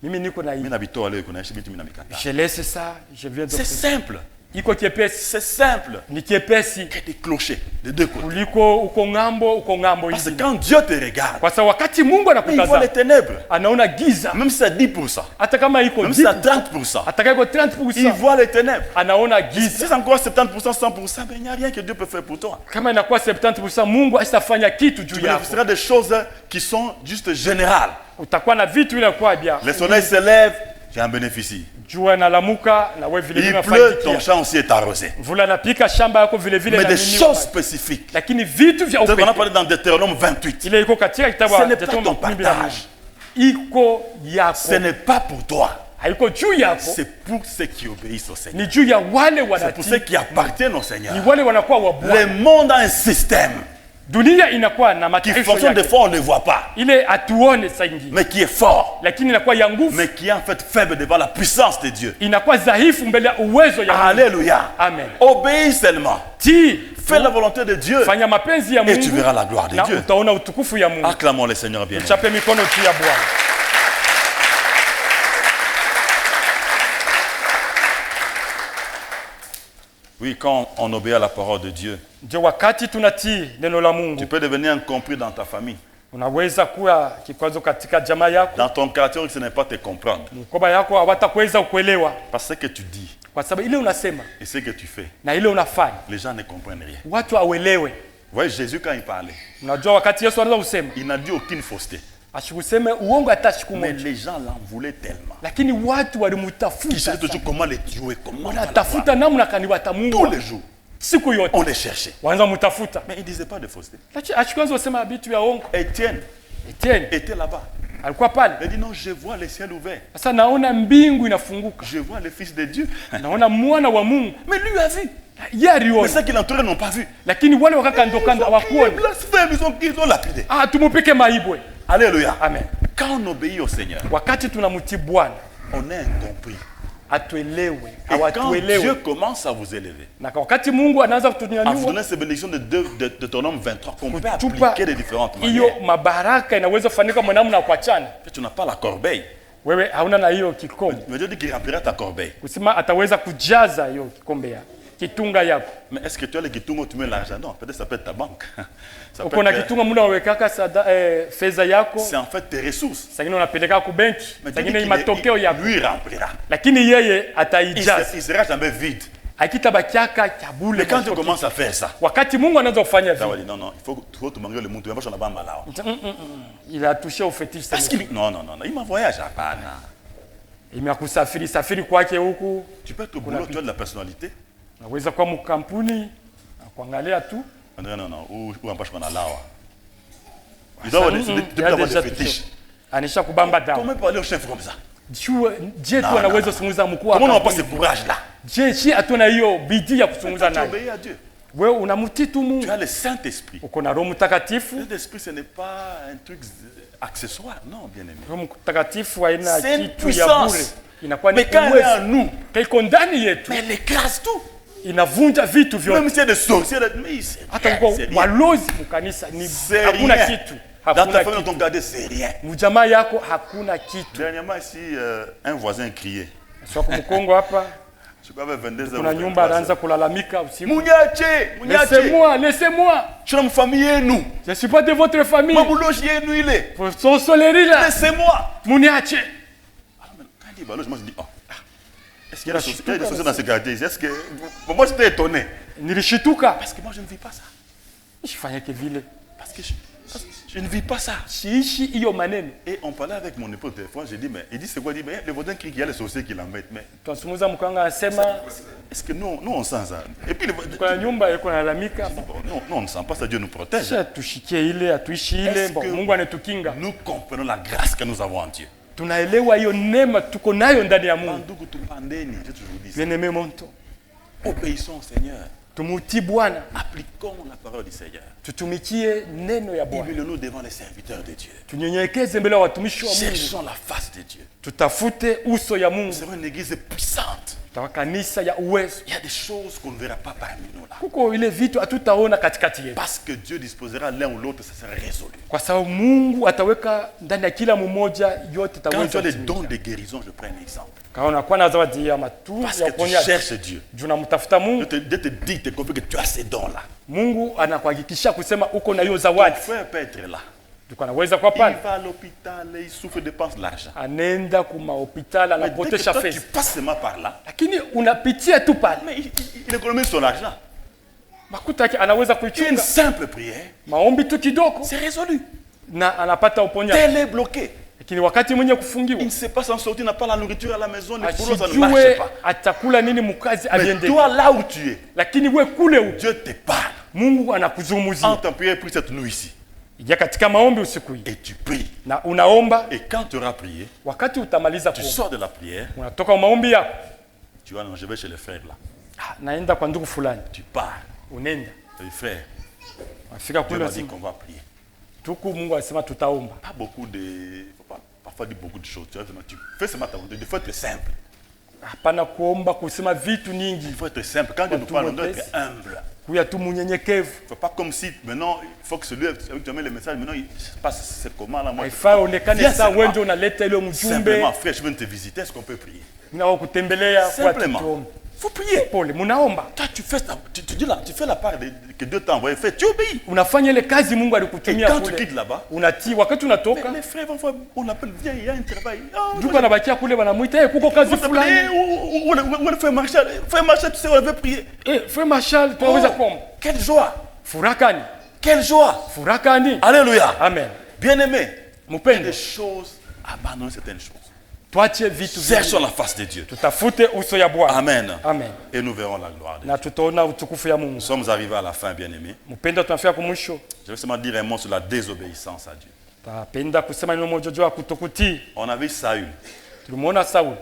mimi niko na hii, Mimi nabito wale kuna shibi mimi namikata. je laisse ça, je viens de. C'est simple. Iko kiepesi, C'est simple. ni kiepesi Que des clochers de deux côtés. kuliko uko ng'ambo Parce que ingine. quand Dieu te regarde, Kwa sababu wakati Mungu il voit les anakutazama ténèbres. anaona giza, Même si c'est 10%, hata kama iko même si c'est 10%, 30%, hata kama iko il 30%, voit les ténèbres. anaona Si giza. c'est encore 70%, 100%, ben il n'y a rien que Dieu peut faire pour toi. Kama inakuwa 70%, Mungu asitafanya kitu Tu juu yako. bénéficieras des choses qui sont juste générales. Utakuwa na vitu inakuwa bia. Le soleil se lève, tu en bénéficies. Jua inalamuka na wewe vile vile Il pleut, ton unafaidia. champ aussi est arrosé. Mvula napika shamba yako vile vile Mais na des nini choses unafanya. spécifiques. Lakini vitu vya C'est ce qu'on a upekee parlé dans Deutéronome 28. ile iko katika kitabu Ce cha n'est pas Deuteronome ton 12, partage. iko yako, Ce n'est pas pour toi. haiko juu yako, c'est pour ceux qui obéissent au Seigneur. ni juu ya wale C'est pour wanatii, ceux qui appartiennent au Seigneur. ni wale wanakuwa wa Le Bwana. monde a un système Dunia inakuwa na qui mataifa fonctionne, des yake, fois on ne le voit pas, ile atuone saa ingine, mais qui est fort, lakini inakuwa ya nguvu, mais qui est en fait faible devant la puissance de Dieu. inakuwa dhaifu mbele ya uwezo ya Mungu. Alléluia. Amen. Obéis seulement. Tii, Fais la volonté de Dieu fanya mapenzi ya et tu Mungu verras la gloire de na Dieu. utaona utukufu ya Mungu. Acclamons le Seigneur bien. Chape mikono juu ya Bwana. Oui, quand on obéit à la parole de Dieu, Ndio wakati tunatii neno la tu Mungu, peux devenir incompris dans ta famille. unaweza kuwa kikwazo katika jamaa yako, Dans ton quartier, ce n'est pas te comprendre. mkoba yako hawatakuweza kuelewa, Parce que ce que tu dis kwa sababu ile unasema et ce que tu fais, na ile unafanya les gens ne comprennent rien. watu hawelewe. Vous voyez, Jésus, quand il parlait, Unajua wakati Yesu alianza kusema, il n'a dit aucune fausseté. asikuseme uongo hata siku Mais moja, les gens l'en voulaient tellement. lakini watu Ils walimtafuta cherchaient sana. toujours comment les tuer, comment Wanatafuta namna kani tous watamuua les jours. siku yote, On les cherchait. waanza mtafuta, Mais il ne disait pas de fausseté. lakini ashikuanza kusema vitu vya uongo. Étienne Etienne était là-bas. alikuwa pale, Il dit non, je vois le ciel ouvert. sasa naona mbingu inafunguka, Je vois le Fils de Dieu. naona mwana wa Mungu. Mais lui a vu. Yeye Mais aliona, ceux qui l'entouraient n'ont pas vu. lakini wale wakakando Ils kando ont crié hawakuona. blasphème, ils ont lapidé. Ah, tumupike maibwe. Alléluia. Amen. Quand on obéit au Seigneur, Wakati tunamtii Bwana on est incompris. atuelewe, Et quand Dieu hawatuelewe. commence à vous élever, Na wakati Mungu anaanza à vous kutunyanyua donner ces bénédictions de Deutéronome 23 qu'on peut kutupa appliquer de différentes hiyo manières. mabaraka inaweza kufanyika mwanamu na kuachana, Tu n'as pas la corbeille. wewe hauna na hiyo kikombe, Mais Dieu dit qu'il remplira ta corbeille. kusema ataweza kujaza hiyo kikombe ya kitunga yako. Mais est-ce que tu as le kitungo où tu mets l'argent? Non, peut-être ça peut être ta banque. Ça peut Uko na être, kitunga muna wawekaka fedha yako, c'est en fait tes ressources. sangine unapeleka ku benki, Mais Dieu dit sangine qu'il matokeo il yako, lui remplira. lakini yeye Il ataijaza, ne sera jamais vide. akitabakiaka cha bule. Mais quand tu commences à faire ça, Wakati Mungu anaanza kufanya ça va vile, dire non, non, il faut te manger le monde. Tu vas pas sur la bamba là. il a touché au fétiche Parce sana. qu'il non, non, non, non, il m'a voyagé à Pana. Imekusafiri safiri kwake huku, Tu peux être au boulot, tu as de la personnalité. naweza kuwa mkampuni na kuangalia tu. Non, non, non, ou en page qu'on a là. Il doit avoir des fétiches. Anisha kubamba damu. Comment parler au chef comme ça? Je tu Non, anaweza non. kuzungumza mkuu Comment on n'a wa pas ce kampuni. courage-là? Je si hatuna hiyo bidii ya kuzungumza Tu naye. obéis à Dieu. Wewe unamtii tu Tu Mungu. as le Saint-Esprit. Uko na Roho Mtakatifu. Le Saint-Esprit, ce n'est pas un truc accessoire. Non, bien aimé. Roho Mtakatifu haina C'est une kitu ya puissance. bure. Inakuwa ni Mais quand elle est en uwezo. nous, Kaiko ndani yetu. mais elle écrase tout. Inavunja vitu Même vyote. si c'est des sorciers, mais c'est Hata rien. kwa C'est rien. walozi mkanisa ni C'est hakuna rien. kitu. Dans ta Hakuna famille, kitu. dans ton quartier, c'est rien. Mjamaa yako hakuna kitu. Dernièrement, ici, un voisin criait. Sio kwa Mkongo hapa. Je crois vers 22h. Kuna nyumba anaanza kulalamika usiku. Mouniache, Mouniache. Laissez-moi, laissez-moi. Je suis dans ma famille, nous. Je suis pas de votre famille. Ma boulogne, nous, il est. Pour son soleil là. Laissez-moi. Muniache. Quand il dit baloche, moi je dis, oh, est-ce qu'il y a des sociétés dans ce quartier ici? Est-ce que. Bon, moi j'étais étonné. Nilishituka. Parce que moi je ne vis pas ça. Nishifanyake vile. Parce que je ne vis pas ça. Siishi hiyo maneno. Et on parlait avec mon époux au téléphone, j'ai dit, mais il dit c'est quoi? Il dit, mais le voisin crie qu'il y a les sorciers qui l'embêtent. Mais Tunazungumza mkanga anasema est-ce que nous on sent ça? Et puis, kwa nyumba yuko nalalamika. bon, non, on ne sent pas ça, Dieu nous protège. Kisha tushikie ile, atuishi ile, Est-ce bon, que Mungu anatukinga. nous comprenons la grâce que nous avons en Dieu? Tunaelewa hiyo neema tuko nayo ndani ya Mungu. Bandugu tupandeni, j'ai toujours dit ça. Bien-aimé monto. Obéissons au Seigneur. Tumutii Bwana, Appliquons la parole du Seigneur. tutumikie neno ya Bwana. Humilions-nous devant les serviteurs de Dieu. Tunyenyekeze mbele ya watumishi wa Mungu. Cherchons la face de Dieu. Tutafute uso ya Nous Mungu. serons une église puissante. Tutakuwa kanisa ya uwezo. Il y a des choses qu'on ne verra pas parmi nous là. Kuko ile vitu hatutaona katikati yetu. Parce que Dieu disposera l'un ou l'autre, ça sera résolu. Kwa sababu Mungu ataweka ndani ya kila mmoja yote Quand tu taweza as les kutimika. dons de guérison, je prends un exemple. Kama unakuwa na zawadi ya matu Parce ya que tu kuponya, cherches Dieu. tunamtafuta Mungu. Dieu te dit, te confie que tu as ces dons-là. Mungu anakuhakikishia kusema uko na hiyo Ton zawadi. frère peut être là. Tuko anaweza kwa Il pale. va à l'hôpital, il souffre, dépense l'argent. Anaenda kuma hospitali Mais dès que anapotesha toi, tu pesa. passes seulement par là, Lakini unapitia tu pale. mais il économise son argent. Makuta yake anaweza Tu as une kuichunga. simple prière, Maombi tu kidogo c'est résolu. na anapata uponyaji. Tel est bloqué. Lakini wakati mwenye kufungiwa, Il ne sait pas s'en sortir, il n'a pas la nourriture à la maison, le boulot, ça ne marche asijue pas. atakula nini mkazi Mais aliende. toi, là où tu es, Lakini we kule Dieu te parle. Mungu anakuzungumzia. Entre en prière pour cette nuit ici. Ingia katika maombi usiku hii et tu pries. na unaomba. Et quand tu auras prié, Wakati utamaliza tu kuomba, sors de la prière, unatoka maombi yako, tu vas, non, je vais chez les frères là. naenda kwa ndugu fulani, Tu pars, unaenda les frères, afika Dieu kule, m'a dit qu'on va prier. tuku Mungu anasema tutaomba. Pas beaucoup de, faut pas parfois dire beaucoup de choses. Tu fais seulement ta volonté. Il faut être simple. Hapana kuomba kusema vitu nyingi, Il faut être simple. Quand Dieu nous parle, on doit être humble. kuya tu munyenyekevu. Il ne faut pas comme si maintenant, il faut que celui avec qui tu amènes le message, maintenant, il se passe c'est comment là, moi. Haifai onekane Viens saa wewe seulement. ndio unaleta ile mjumbe Simplement, frère, je viens de te visiter, est-ce qu'on peut prier? na kutembelea kwa Simplement. tuombe. Il faut prier. Pole, munaomba. Toi, tu dis là, tu fais la part que Dieu t'a envoyé. Fais, tu obéis. Unafanya ile kazi Mungu Et alikutumia quand tu kule. quittes là-bas, Unatii wakati unatoka, les frères vont faire, on appelle, viens, il y a un travail. Oh, ndugu anabakia kule wanamuita, kuko kazi fulani. on fait Marshall, tu sais, on avait prié. Frère Marshal, tunaweza kuomba. Quelle joie! Furakani, Quelle joie! furakani. Alléluia! Amen. Bien-aimé, il y a Mupende, des choses, abandonner certaines choses. tuache vitu Cherchons vingi. la face de Dieu. Tutafute uso ya Bwana. Amen. Amen. Et nous verrons la gloire de Dieu. Na tutaona utukufu ya Mungu. Nous sommes arrivés à la fin, bien-aimés. Mpendo, tunafika kumwisho. Je vais seulement dire un mot sur la désobéissance à Dieu. Tapenda kusema neno moja juu ya kutokutii. On a vu Saül. Tulimuona Sauli,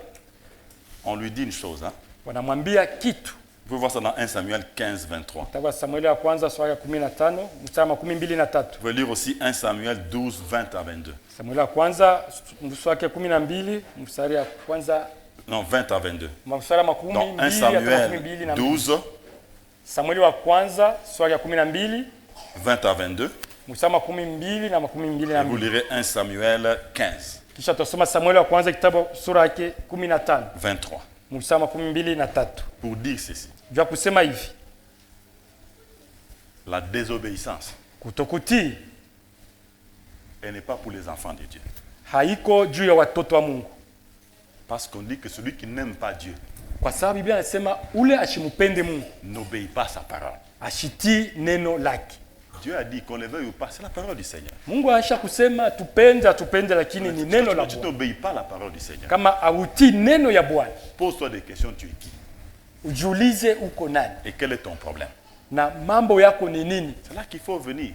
On lui dit une chose. Hein. wanamwambia kitu. Vous pouvez voir ça dans 1 Samuel 15, 23. Kitabu cha Samueli ya kwanza sura ya 15 mstari wa 23. Vous pouvez lire aussi 1 Samuel 12, 20 à 22. Samueli ya kwanza mstari wa 12 mstari ya kwanza Non, 20 à 22. mstari wa 12 Donc 1 hata Samuel 12 na 12, Samueli wa kwanza sura ya 12 20 à 22. mstari wa 12 na 22. Vous lirez 1 Samuel 15, Kisha tusoma Samueli wa kwanza kitabu sura yake 15 23. mstari wa 23. Pour dire ceci, Vya kusema hivi, la désobéissance, kutokutii elle n'est pas pour les enfants de Dieu. haiko juu ya watoto wa Mungu. Parce qu'on dit que celui qui n'aime pas Dieu Kwa sababu Biblia inasema ule ashimupende Mungu, n'obéit pas à sa parole. ashitii neno lake. Dieu a dit qu'on le veuille ou pas, c'est la parole du Seigneur. Mungu aisha kusema tupende atupende, lakini ni neno la Si tu Bwana. n'obéis pas à la parole du Seigneur, Kama autii neno ya Bwana, pose-toi des questions, tu es qui? ujiulize uko nani Et quel est ton problème? na mambo yako ni nini. C'est là qu'il faut venir.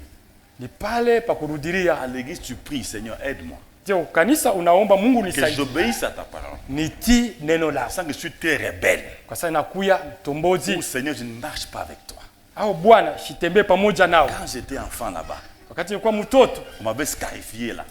Ni pale pa À kurudilia. l'église, tu pries, Seigneur, aide-moi. Je, kanisa unaomba Mungu Que nisaidie, j'obéisse à ta parole. nitii neno lako, Sans que je suis très rebelle. kwa sababu nakuya mtombozi Oh Seigneur, je ne marche pas avec toi. au Bwana shitembee pamoja nao. Quand j'étais enfant là-bas, Wakati nilikuwa mtoto on m'avait scarifié là.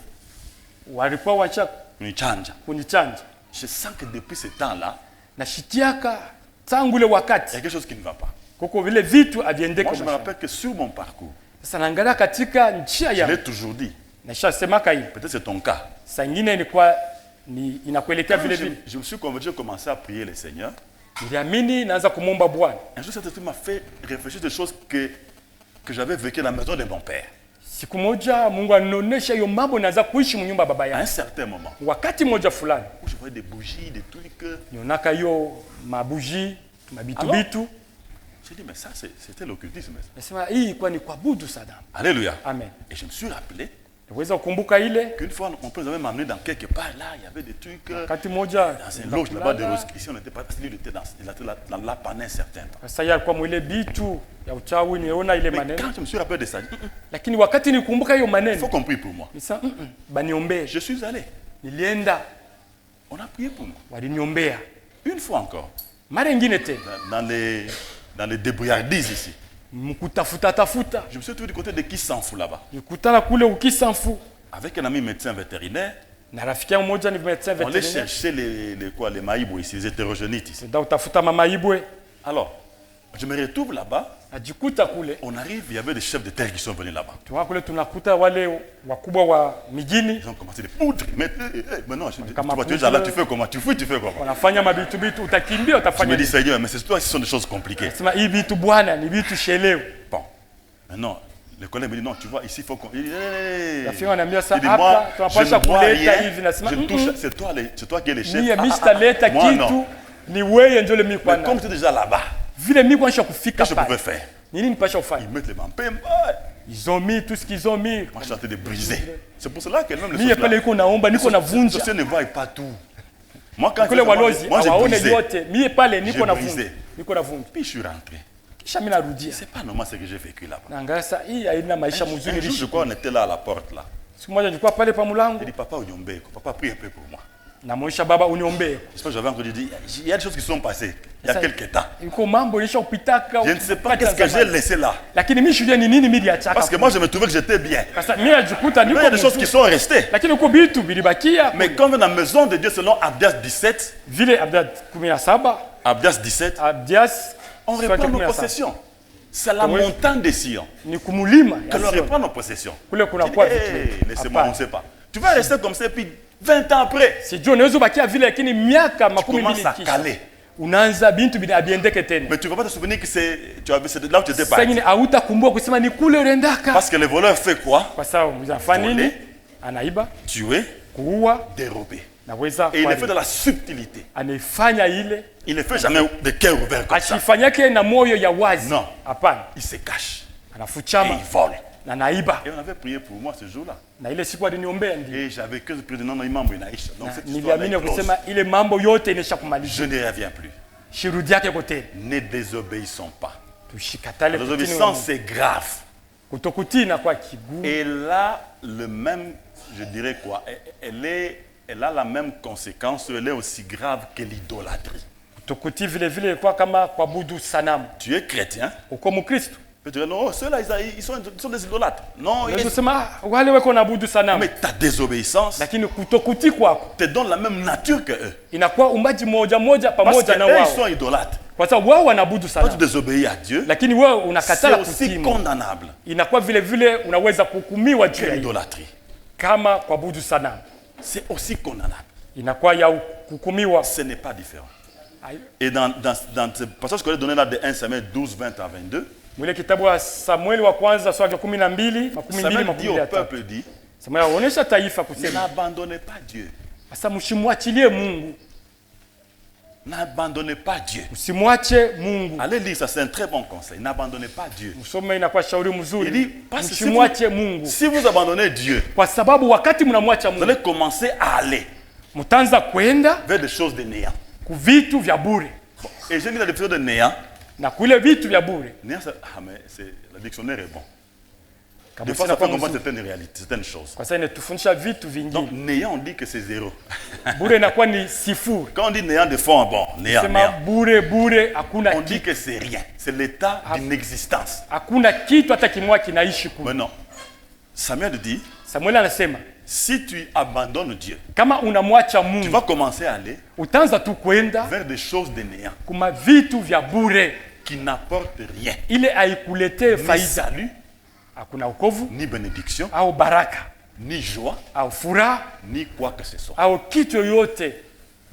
walikuwa wacha Unichanja. kunichanja Je sens que depuis ce temps-là, na shitiaka tangu ile il y a wakati quelque chose qui ne va pas. kuko vile vitu aviendeke. Moi, je me rappelle que sur mon parcours, Sasa naangalia katika njia je ya l'ai toujours dit. nashasemaka hivi, Peut-être c'est ton cas. saa ingine ilikuwa ni inakuelekea Quand vile vile. je me suis converti, j'ai commencé à prier le Seigneur. Niliamini naanza kumwomba Bwana. Un jour, cet esprit m'a fait réfléchir des choses que j'avais vécues dans la maison de mon père. Siku moja Mungu anionesha hiyo mambo naanza kuishi mnyumba baba À un yangu. certain moment, Wakati moja fulani où je voyais des bougies, des trucs. nionaka hiyo mabuji mabitu bitu, J'ai dit, mais ça, c'était l'occultisme. nasema hii ilikuwa ni kuabudu Sadamu. Alléluia. Amen. Et je me suis rappelé Naweza kukumbuka ile qu'une fois, mon père nous avait m'amené dans quelque part, là, il y avait des trucs. wakati moja Dans une loge là-bas de Rose. Ici, on n'était pas. Lui, il était là pendant un certain temps. sasa yeye alikuwa mwile bitu ya uchawi, niona ile Mais maneno, quand je me suis rappelé de ça, lakini wakati nikumbuka hiyo il faut maneno qu'on prie pour moi. nisa baniombee. Je suis allé. Nilienda, On a prié pour moi. waliniombea Une fois encore. mara ingine tena, Dans les débrouillardises ici. mkutafuta tafuta, Je me suis trouvé du côté de qui s'en fout là-bas. nikutana kule Ukisanfu Avec un ami médecin vétérinaire, na rafiki yangu moja ni médecin on allait vétérinaire. chercher les maïbos ici, les hétérogénites ici. Ndio utafuta mama Ibwe, Alors, je me retrouve là-bas. ajikuta kule. On arrive, il y avait des chefs de terre qui sont venus là-bas. Tuwa kule tunakuta wale wakubwa wa mijini Ils ont commencé de poudre. Mais non, tu Kama vois, tu es poudre. là, tu fais comment? Tu fouilles, tu fais comment? wanafanya mabitu bitu, utakimbia Je utafanya me dis, nini? Seigneur, mais c'est toi, ce sont des choses compliquées. Sema hii bitu bwana ni bitu shelewe. Bon, maintenant, le collègue me dit, non, tu vois, ici, il faut qu'on... Il dit, hey. Rafiki ananiambia Il sasa dit, hapa moi, je tunapasha ne vois kuleta rien. hivi, nasema Je touche, c'est toi qui es le chef. mie mimi sitaleta moi, kitu, non. ni wewe ndio mimi kwa Mais comme tu es déjà là-bas, vile mimi kwanisha kufika qu'est-ce que je pouvais pale. faire? Nini nipasha kufanya? Ils mettent les mains. Ils ont mis tout ce qu'ils ont mis. Moi, je suis en train de briser. C'est pour cela que même les Mie pale iko naomba, niko les navunja. sorciers ne voient pas tout. Moi, quand Kule walozi moi, j'ai hawaone brisé. yote. Mie pale niko J'ai navunja. brisé. Niko navunja. Puis je suis rentré. kisha mimi narudia. C'est pas normal ce que j'ai vécu là-bas. Naangalia sasa hii haina maisha Un mzuri. jour, je crois, on était là à la porte là. Siku moja nilikuwa pale pa mlango. Il dit, papa, papa, prie un peu pour moi. Namuisha baba uniombee. J'espère que j'avais encore dit, il y a des choses qui sont passées il y a quelques temps. Iko mambo ilisha kupitaka. Je ne sais pas qu'est-ce que j'ai laissé là. Lakini mimi shujua ni nini mimi niliachaka. Parce que moi, je me trouvais que j'étais bien. Sasa mimi najikuta Mais niko. il y a des choses qui sont restées. Lakini uko bitu bilibakia. Mais quand on est dans la maison de Dieu, selon Abdias 17, Vile Abdias 17, Abdias 17, Abdias on reprend nos possessions. C'est la montagne de Sion ni kumulima que l'on reprend nos possessions. Kule kuna kwa Hey, laissez-moi, on ne sait pas. Tu vas rester comme ça, puis 20 ans après, sijui unaweza bakia vile lakini miaka tu makumi commences mbili à kisha caler. unaanza bintu abiendeke tena. Mais tu ne vas pas te souvenir que c'est là où tu étais Sasa parti. nyingine hautakumbuka kusema ni kule uliendaka. Parce que le voleur fait quoi? Kwa sababu mzafanya nini? Voler. Anaiba, Tuer, kuua, dérober. naweza Et il le fait de la subtilité. anaifanya ile Il ne fait jamais de cœur ouvert comme ça. asifanyake na moyo ya wazi. Non. Hapana, Il se cache. Et anafuchama il vole. na naiba. Et on avait prié pour moi ce jour-là. Na ile siku aliniombea ndio. Et j'avais que le président de Imam Inaïcha. Donc cette histoire Niliamini est close. kusema ile mambo yote inesha kumalizika. Je n'y reviens plus. Shirudi yake kote. Ne désobéissons pas. Tushikatale La désobéissance, c'est grave. kutokutii na kwa kigumu. Et là, le même, je dirais quoi, elle a la même conséquence, elle est aussi grave que l'idolâtrie. Kutokutii vile vile kwa kama kuabudu sanamu. Tu es chrétien, Uko Mkristo. tu dis non, ceux-là, ils sont des idolâtres. Non, Unaweza sema wale wako naabudu sanamu. mais ta désobéissance Lakini kutokutii kwako te donne la même nature que eux. inakuwa umbaji moja moja Parce pamoja na qu'eux, ils wao. sont idolâtres. Kwa sababu wao wanaabudu Quand tu sanamu. désobéis à Dieu, Lakini wewe c'est unakatala aussi kutii. condamnable Inakuwa vile vile unaweza kuhukumiwa juu que ya hiyo. l'idolâtrie. Kama kuabudu sanamu. C'est aussi condamnable. Inakuwa ya kuhukumiwa. Ce n'est pas différent. Ayo. Et dans ce passage que j'ai donné là de 1 Samuel 12, 20 à 22, Mwile kitabu wa Samueli wa kwanza sura ya 12, Samuel dit au 12. peuple, dit, Samueli anaonyesha taifa kusema n'abandonnez pas Dieu. sasa mshimwachilie Mungu. N'abandonnez pas Dieu. Msimwache Mungu. Allez lire ça, c'est un très bon conseil. N'abandonnez pas Dieu. Msome inakuwa shauri Il dit, mzuri. parce que Msimwache Mungu. si vous abandonnez Dieu, Kwa sababu wakati mnamwacha vous Mungu, allez commencer à aller mtaanza kwenda vers des choses de néant. ku vitu vya bure. Et j'ai mis la définition de néant. Na kule vitu vya bure. Néant, mais le dictionnaire est bon. Kama Des fois, sina ça peut kwa comprendre mzuri. certaines réalités, certaines choses. Kwa sababu inatufundisha vitu Donc, vingine. néant, on dit que c'est zéro. Bure inakuwa ni sifuri. Quand on dit néant de fond, bon, néant, Sema néant. bure hakuna On dit que c'est rien. C'est l'état d'une existence. hakuna kitu hata kimoja kinaishi kule. Maintenant, Samuel dit, Samueli anasema si tu abandonnes Dieu, kama unamwacha tu Mungu vas commencer à aller utaanza tu kwenda vers des choses de néant kuma vitu vya bure qui n'apportent rien. ile haikuletee Ni faida. salut, Hakuna wokovu ni bénédiction, au baraka ni joie, au furaha ni quoi que ce soit. au kitu yoyote.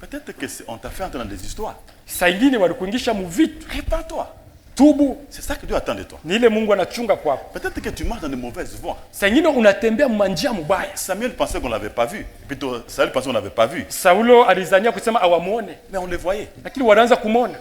Peut-être qu'on t'a fait entrer dans des histoires. Saa ingine walikuingisha mu vitu. Répands-toi. Tubu C'est ça que Dieu attend de toi. ni ile Mungu anachunga kwako. Peut-être que tu marches dans de mauvaises voies. Saa ingine unatembea manjia mubaya. Samuel pensait qu'on ne l'avait pas vu. Et puis Saül pensait qu'on ne l'avait pas vu. Saulo alizania kusema awamuone, Mais on le voyait. lakini wanaanza kumwona.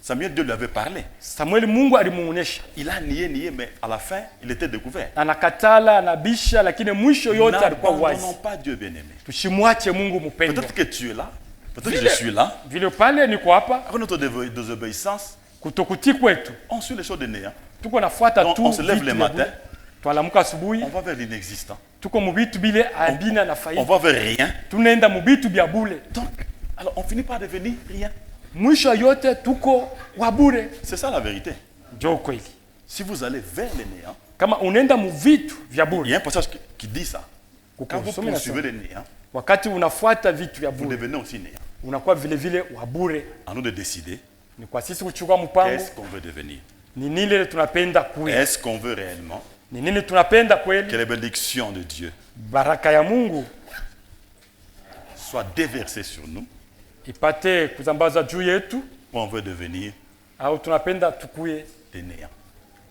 Samuel, Dieu lui avait parlé. Samueli Mungu alimuonesha. Il a nié, mais à la fin, il était découvert. Anakatala, anabisha, lakini mwisho yote alikuwa wazi. N'abandonnons pas Dieu, bien-aimé. Tushimwache Mungu mpendwa. Peut-être que tu es là. Peut-être que je suis là. Vile pale niko hapa, Après notre désobéissance, kutokutii kwetu on suit les choses de néant. tuko nafuata Donc, tu on se lève vitu le vya matin. bure. Twalamuka asubuhi On va vers l'inexistant. tuko mubitu bile abina na On faida. va vers rien. Tunaenda mubitu bya bure. Donc, alors on finit par devenir rien. Mwisho yote tuko wa bure. C'est ça la vérité. Ndio kweli. Si vous allez vers le néant, Kama unaenda mu vitu vya il y bure, a un passage qui dit ça. Quand vous Kusoma poursuivez inasema, le néant, wakati unafuata vitu vya vous bure devenez aussi néant. unakuwa vile vile wa bure. À nous de décider Ni kwa sisi kuchukua mpango, qu'est-ce qu'on veut devenir. ni nini tunapenda kuwa, Est-ce qu'on veut réellement ni nini tunapenda que kweli, les bénédictions de Dieu baraka ya Mungu soient déversées sur nous, ipate kuzambaza juu yetu, ou on veut devenir au tunapenda tukuye des néants.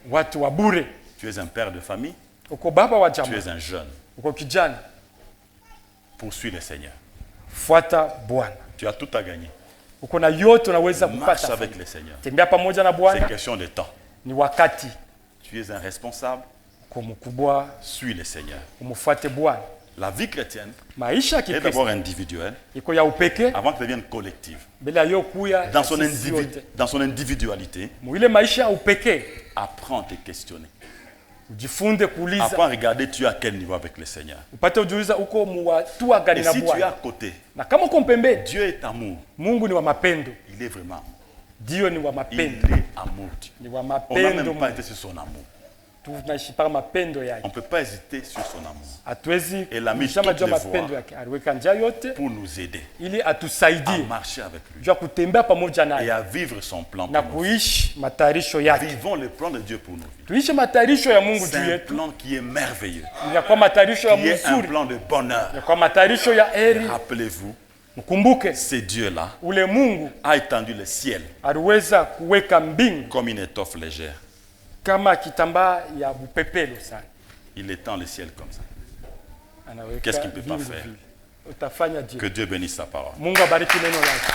watu wa bure. Tu es un père de famille, Uko baba wa tu jamaa, es un jeune. uko kijana, Poursuis le Seigneur. fuata Bwana. Tu as tout à gagner. Uko na yote unaweza Marche kupata. avec le Seigneur. Tembea pamoja na C'est Bwana, question de temps. ni wakati. Tu es un responsable, Uko mkubwa, suis le Seigneur. umfuate Bwana. La vie chrétienne maisha ya est Kikristo d'abord individuelle iko ya upekee avant qu'elle devienne collective. bila yo kuya Dans son individualité, mwile maisha ya upekee. apprends à te questionner. Ujifunze kuuliza, Apprends à regarder tu es à quel niveau avec le Seigneur. upate ujiuliza uko muwatua gani Et na si tu es à Bwana. côté, Na kama uko pembeni, Dieu est amour. Mungu ni wa mapendo. Il est vraiment amour. Dio ni wa Il mapendo. est amour. Dieu. Ni wa On n'a mapendo. même pas été sur son amour. Tunaishi para mapendo On yake. ne peut pas hésiter sur son amour Hatuwezi Et la mis kusema toutes juu ya les mapendo voies. yake. Aliweka njia yote pour nous aider ili à atusaidie marcher avec lui juu ya kutembea pamoja et naye à vivre son plan na pour nos vies. kuishi matayarisho yake. Vivons le plan de Dieu pour nos vies. Tuishi matayarisho ya Mungu C'est juu un yetu. plan qui est merveilleux, Inakuwa matayarisho ya qui est un mzuri. plan de bonheur. Inakuwa matayarisho ya heri. Rappelez-vous, Mkumbuke ce Dieu-là ule Mungu a étendu le ciel aliweza kuweka mbingu comme une étoffe légère. kama kitambaa ya bupepelo sana. Il étend le ciel comme ça. Anaweka Qu'est-ce qu'il peut pas mbingu faire? vile. Utafanya je? Que Dieu bénisse sa parole. Mungu abariki neno lake.